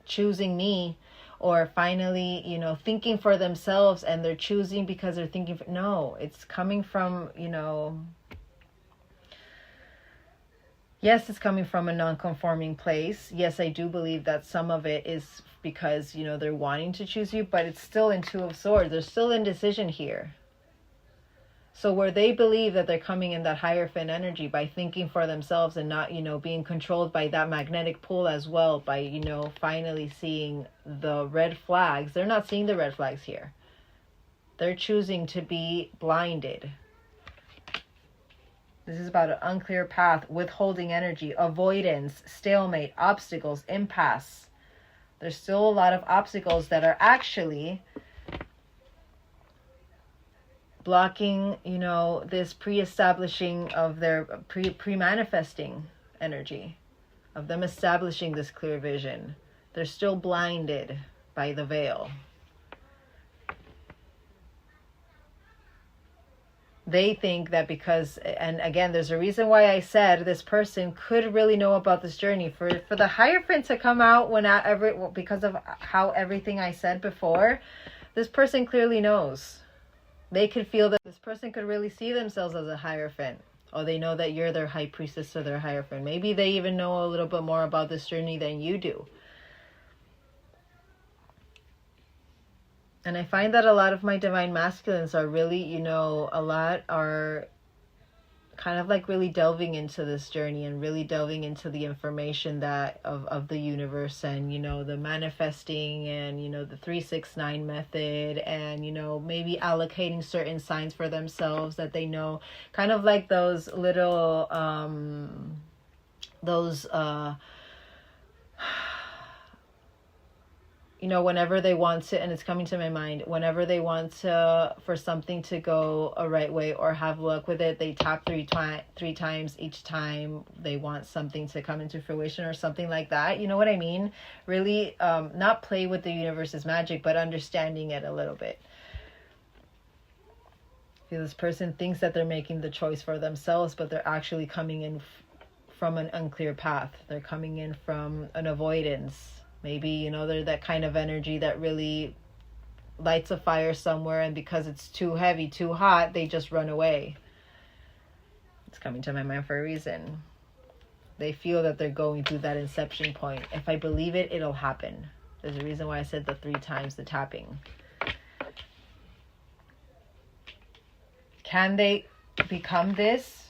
choosing me. Or finally, you know, thinking for themselves. And they're choosing because they're thinking for... No, it's coming from, you know... Yes, it's coming from a non-conforming place. Yes, I do believe that some of it is because, you know, they're wanting to choose you, but it's still in 2 of Swords. There's still indecision here. So where they believe that they're coming in that Hierophant energy by thinking for themselves and not, you know, being controlled by that magnetic pull as well, by, you know, finally seeing the red flags. They're not seeing the red flags here. They're choosing to be blinded. This is about an unclear path, withholding energy, avoidance, stalemate, obstacles, impasse. There's still a lot of obstacles that are actually blocking, you know, this pre-establishing of their pre-manifesting energy, of them establishing this clear vision. They're still blinded by the veil. They think that because, and again, there's a reason why I said this person could really know about this journey. For the Hierophant to come out because of how everything I said before, this person clearly knows. They could feel that this person could really see themselves as a Hierophant. Or they know that you're their High Priestess or their Hierophant. Maybe they even know a little bit more about this journey than you do. And I find that a lot of my Divine Masculines are really, you know, a lot are kind of like really delving into this journey and really delving into the information that of the universe and, you know, the manifesting and, you know, the 369 method and, you know, maybe allocating certain signs for themselves that they know, kind of like those little, you know, whenever they want to, and it's coming to my mind, whenever they want to, for something to go a right way or have luck with it, they tap three times each time they want something to come into fruition or something like that. You know what I mean? Really, not play with the universe's magic, but understanding it a little bit. This person thinks that they're making the choice for themselves, but they're actually coming in from an unclear path. They're coming in from an avoidance. Maybe, you know, they're that kind of energy that really lights a fire somewhere, and because it's too heavy, too hot, they just run away. It's coming to my mind for a reason. They feel that they're going through that inception point. If I believe it, it'll happen. There's a reason why I said the 3 times the tapping. Can they become this?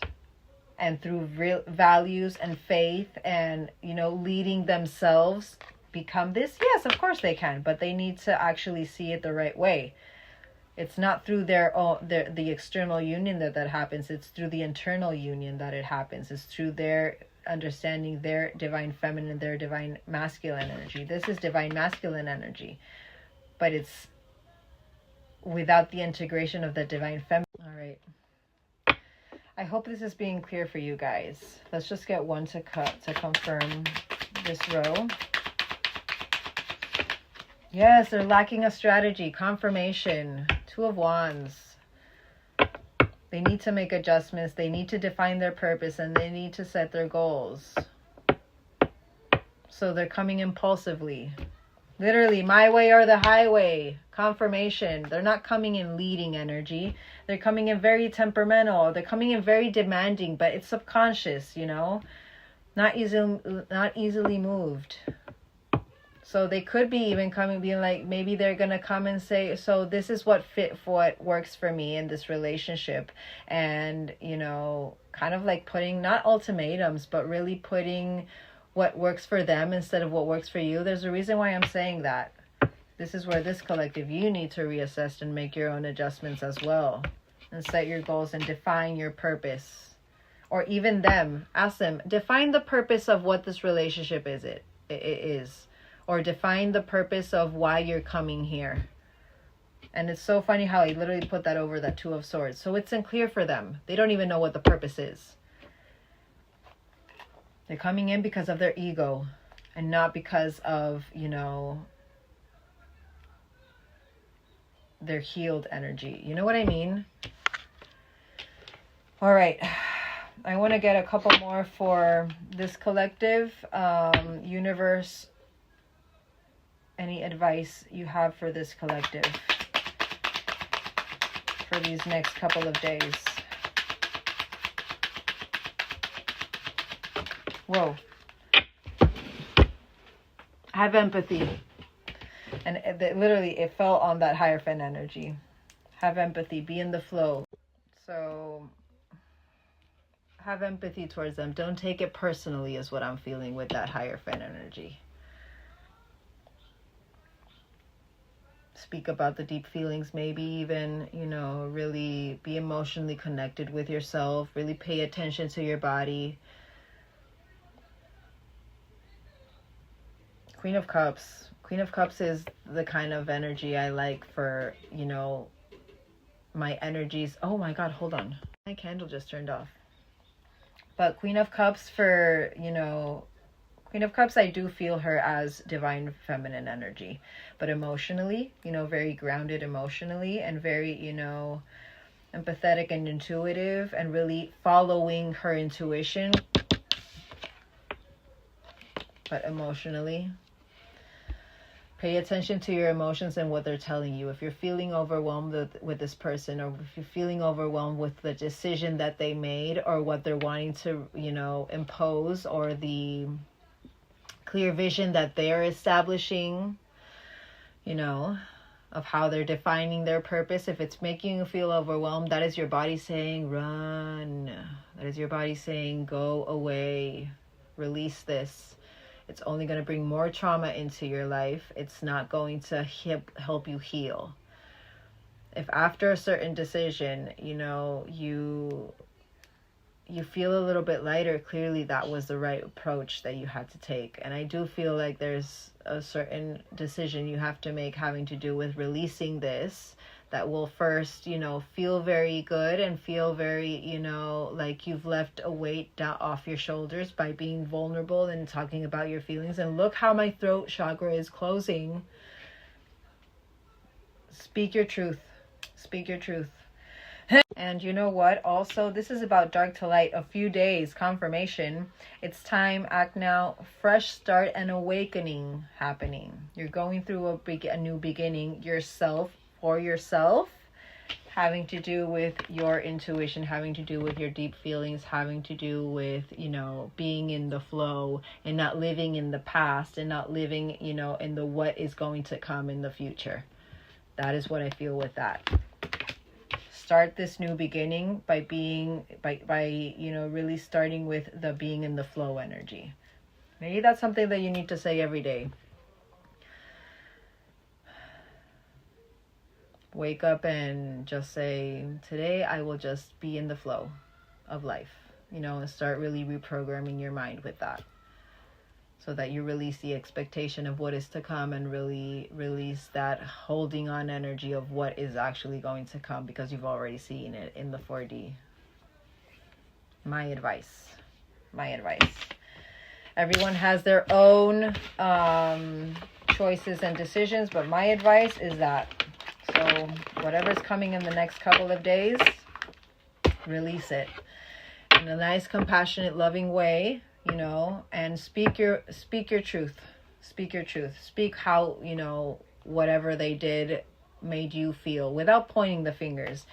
And through real values and faith and, you know, leading themselves become this? Yes, of course they can, but they need to actually see it the right way. It's not through the external union that happens. It's through the internal union that it happens. It's through their understanding their divine feminine, their divine masculine energy. This is divine masculine energy, but it's without the integration of the divine feminine. All right. I hope this is being clear for you guys. Let's just get one to confirm this row. Yes, they're lacking a strategy. Confirmation. Two of Wands. They need to make adjustments. They need to define their purpose, and they need to set their goals. So they're coming impulsively. Literally, my way or the highway. Confirmation. They're not coming in leading energy. They're coming in very temperamental. They're coming in very demanding, but it's subconscious, you know? Not easily moved. So they could be even coming, being like, maybe they're going to come and say, so this is what works for me in this relationship. And, you know, kind of like putting, not ultimatums, but really putting what works for them instead of what works for you. There's a reason why I'm saying that. This is where this collective, you need to reassess and make your own adjustments as well. And set your goals and define your purpose. Or even them, ask them, define the purpose of what this relationship is. Or define the purpose of why you're coming here. And it's so funny how he literally put that over that Two of Swords. So it's unclear for them. They don't even know what the purpose is. They're coming in because of their ego. And not because of, you know, their healed energy. You know what I mean? All right. I want to get a couple more for this collective. Universe, any advice you have for this collective for these next couple of days? Whoa. Have empathy. And literally, it fell on that Hierophant energy. Have empathy. Be in the flow. So, have empathy towards them. Don't take it personally is what I'm feeling with that Hierophant energy. Speak about the deep feelings, maybe even, you know, really be emotionally connected with yourself. Really pay attention to your body. Queen of Cups. Queen of Cups is the kind of energy I like for, you know, my energies. Oh my God, hold on. My candle just turned off. But Queen of Cups for, you know, Queen of Cups, I do feel her as divine feminine energy. But emotionally, you know, very grounded emotionally and very, you know, empathetic and intuitive and really following her intuition. But emotionally, pay attention to your emotions and what they're telling you. If you're feeling overwhelmed with this person, or if you're feeling overwhelmed with the decision that they made or what they're wanting to, you know, impose, or the clear vision that they're establishing, you know, of how they're defining their purpose. If it's making you feel overwhelmed, that is your body saying, run. That is your body saying, go away. Release this. It's only going to bring more trauma into your life. It's not going to help you heal. If after a certain decision, you know, you feel a little bit lighter, clearly that was the right approach that you had to take. And I do feel like there's a certain decision you have to make having to do with releasing this, that will first, you know, feel very good and feel very, you know, like you've left a weight down off your shoulders by being vulnerable and talking about your feelings. And look how my throat chakra is closing. Speak your truth. Speak your truth. And you know what? Also, this is about dark to light. A few days. Confirmation. It's time. Act now. Fresh start and awakening happening. You're going through a new beginning. Yourself. For yourself. Having to do with your intuition. Having to do with your deep feelings. Having to do with, you know, being in the flow. And not living in the past. And not living, you know, in the what is going to come in the future. That is what I feel with that. Start this new beginning by being, by you know, really starting with the being in the flow energy. Maybe that's something that you need to say every day. Wake up and just say, today I will just be in the flow of life, you know, and start really reprogramming your mind with that, so that you release the expectation of what is to come and really release that holding on energy of what is actually going to come, because you've already seen it in the 4D. My advice. Everyone has their own choices and decisions, but my advice is that, so whatever's coming in the next couple of days, release it in a nice, compassionate, loving way, you know, and speak your truth. Speak your truth. Speak how, you know, whatever they did made you feel, without pointing the fingers.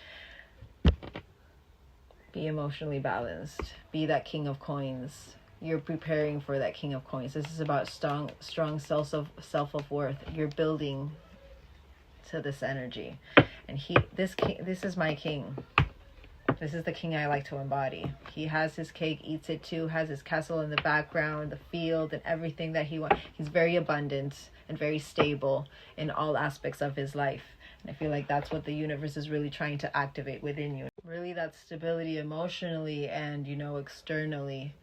Be emotionally balanced. Be that king of coins. You're preparing for that king of coins. This is about strong self of worth. You're building to this energy, and this is my king. This is the king I like to embody. He has his cake, eats it too, has his castle in the background, the field, and everything that he wants. He's very abundant and very stable in all aspects of his life. And I feel like that's what the universe is really trying to activate within you. Really, that stability emotionally and, you know, externally,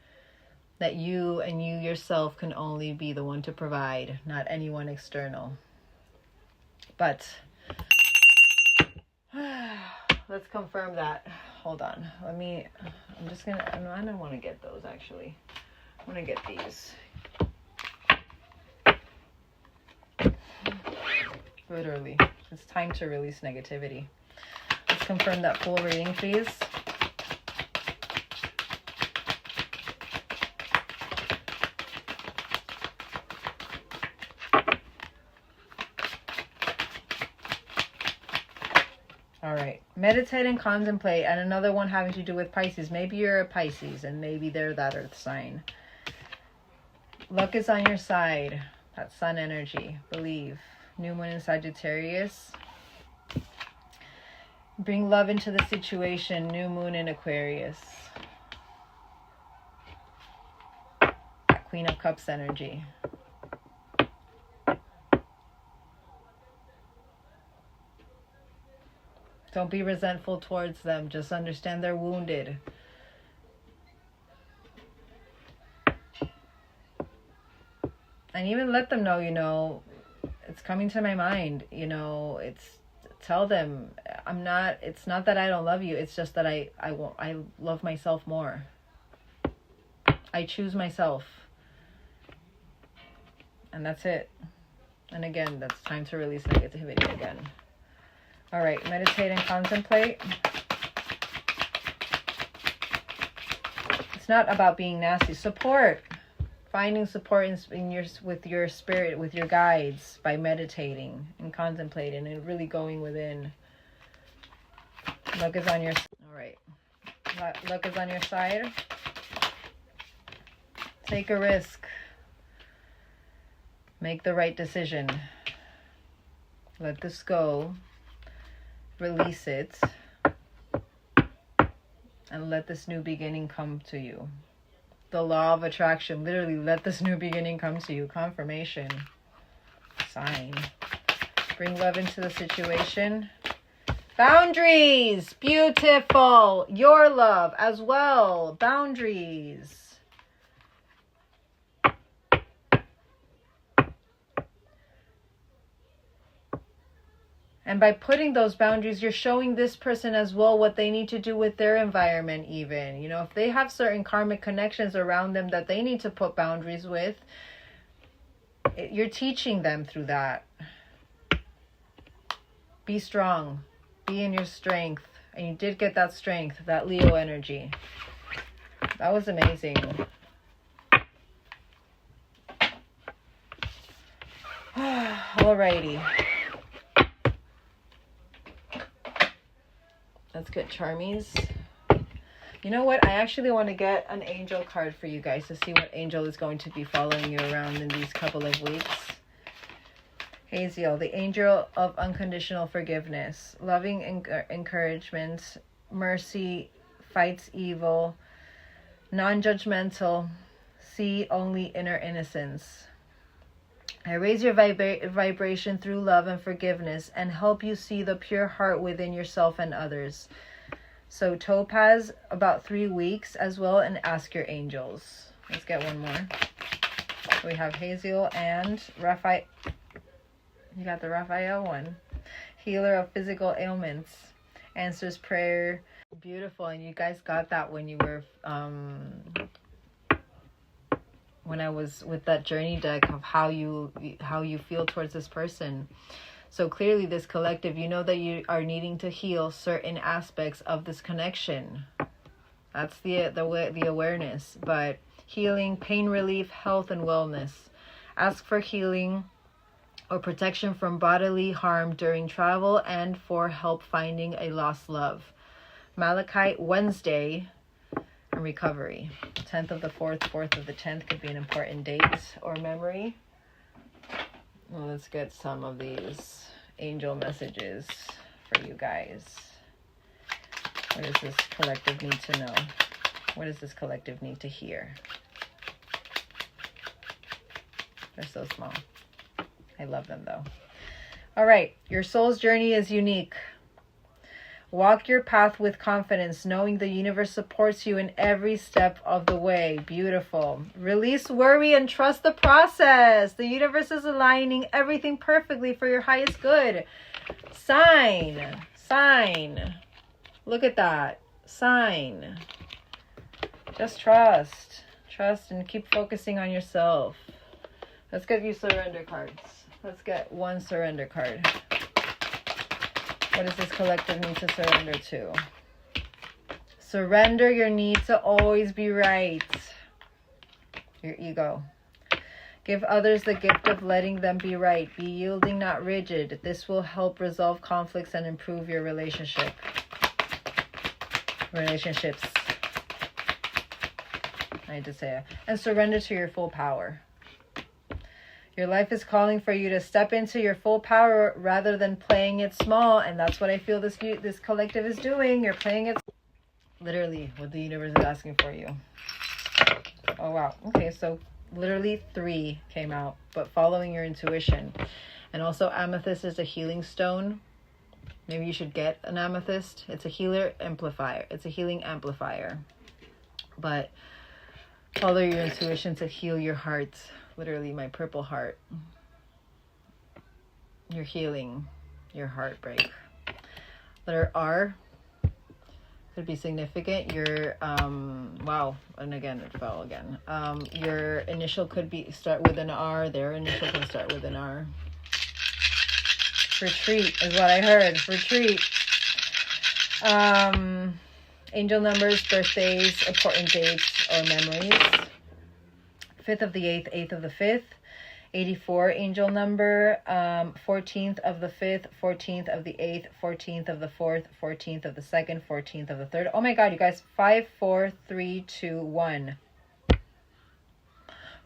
that you and you yourself can only be the one to provide, not anyone external. But let's confirm that. Hold on. I don't want to get those actually. I want to get these. Literally. It's time to release negativity. Let's confirm that full reading, please. All right. Meditate and contemplate. And another one having to do with Pisces. Maybe you're a Pisces and maybe they're that earth sign. Luck is on your side. That sun energy. Believe. New moon in Sagittarius. Bring love into the situation. New moon in Aquarius. Queen of Cups energy. Don't be resentful towards them. Just understand they're wounded. And even let them know, you know, it's coming to my mind, you know, tell them it's not that I don't love you. It's just that I love myself more. I choose myself. And that's it. And again, that's time to release negativity again. All right, meditate and contemplate. It's not about being nasty. Support. Finding support with your spirit, with your guides, by meditating and contemplating and really going within. Luck is on your... All right. Luck is on your side. Take a risk. Make the right decision. Let this go. Release it. And let this new beginning come to you. The law of attraction. Literally, let this new beginning come to you. Confirmation. Sign. Bring love into the situation. Boundaries. Beautiful. Your love as well. Boundaries. And by putting those boundaries, you're showing this person as well what they need to do with their environment even. You know, if they have certain karmic connections around them that they need to put boundaries with, you're teaching them through that. Be strong. Be in your strength. And you did get that strength, that Leo energy. That was amazing. Alrighty. Let's get Charmies. You know what? I actually want to get an angel card for you guys to see what angel is going to be following you around in these couple of weeks. Haziel, the angel of unconditional forgiveness, loving encouragement, mercy, fights evil, non-judgmental, see only inner innocence. I raise your vibration through love and forgiveness and help you see the pure heart within yourself and others. So Topaz, about 3 weeks as well, and ask your angels. Let's get one more. We have Hazel and Raphael. You got the Raphael one. Healer of physical ailments. Answers prayer. Beautiful. And you guys got that when you were when I was with that journey deck of how you feel towards this person. So clearly this collective, you know that you are needing to heal certain aspects of this connection. That's the awareness. But healing, pain relief, health, and wellness. Ask for healing or protection from bodily harm during travel and for help finding a lost love. Malachite, Wednesday, and recovery. 10th of the 4th, 4th of the 10th could be an important date or memory. Well, let's get some of these angel messages for you guys. What does this collective need to know? What does this collective need to hear? They're so small. I love them though. All right. Your soul's journey is unique. Walk your path with confidence, knowing the universe supports you in every step of the way. Beautiful. Release worry and trust the process. The universe is aligning everything perfectly for your highest good. Sign. Sign. Look at that. Sign. Just trust. Trust and keep focusing on yourself. Let's get you surrender cards. Let's get one surrender card. What does this collective need to surrender to? Surrender your need to always be right. Your ego. Give others the gift of letting them be right. Be yielding, not rigid. This will help resolve conflicts and improve your relationships. I had to say it. And surrender to your full power. Your life is calling for you to step into your full power rather than playing it small. And that's what I feel this collective is doing. You're playing it literally what the universe is asking for you. Oh, wow. Okay, so literally 3 came out. But following your intuition. And also amethyst is a healing stone. Maybe you should get an amethyst. It's a healer amplifier. It's a healing amplifier. But follow your intuition to heal your heart. Literally my purple heart. You're healing your heartbreak. Letter R could be significant. Your wow, and again it fell again. Your initial could be start with an R. Their initial can start with an R. Retreat is what I heard. Retreat. Angel numbers, birthdays, important dates, or memories. 5th of the 8th, 8th of the 5th, 84 angel number, 14th of the 5th, 14th of the 8th, 14th of the 4th, 14th of the 2nd, 14th of the 3rd. Oh my God, you guys, 5, 4, 3, 2, 1.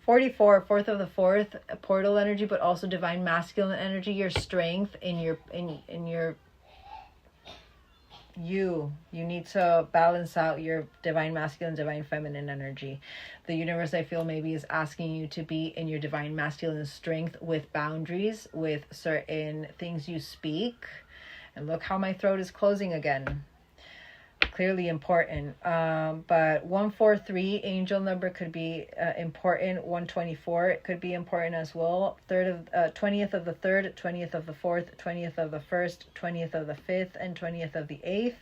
44, 4th of the 4th, portal energy, but also divine masculine energy, your strength in your you need to balance out your divine masculine, divine feminine energy. The universe, I feel, maybe is asking you to be in your divine masculine strength with boundaries, with certain things you speak. And look how my throat is closing again. Clearly important. But 143 angel number could be important. 124 it could be important as well. 20th of the 3rd, 20th of the 4th, 20th of the 1st, 20th of the 5th, and 20th of the 8th.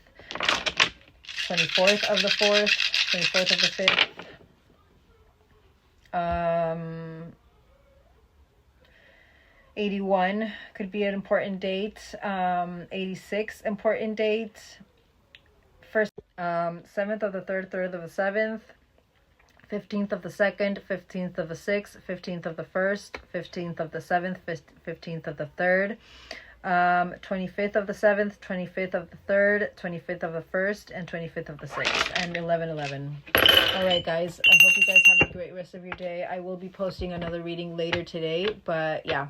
24th of the 4th, 24th of the 5th. 81 could be an important date. 86 important date. 7th of the 3rd, 3rd of the 7th, 15th of the 2nd, 15th of the 6th, 15th of the 1st, 15th of the 7th, 15th of the 3rd, 25th of the 7th, 25th of the 3rd, 25th of the 1st, and 25th of the 6th, and 11/11. All right, guys, I hope you guys have a great rest of your day. I will be posting another reading later today, but yeah.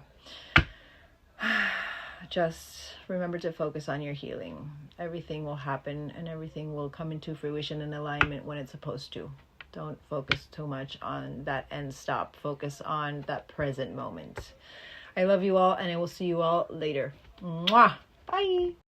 Just remember to focus on your healing. Everything will happen and everything will come into fruition and alignment when it's supposed to. Don't focus too much on that end stop. Focus on that present moment. I love you all, and I will see you all later. Mwah! Bye!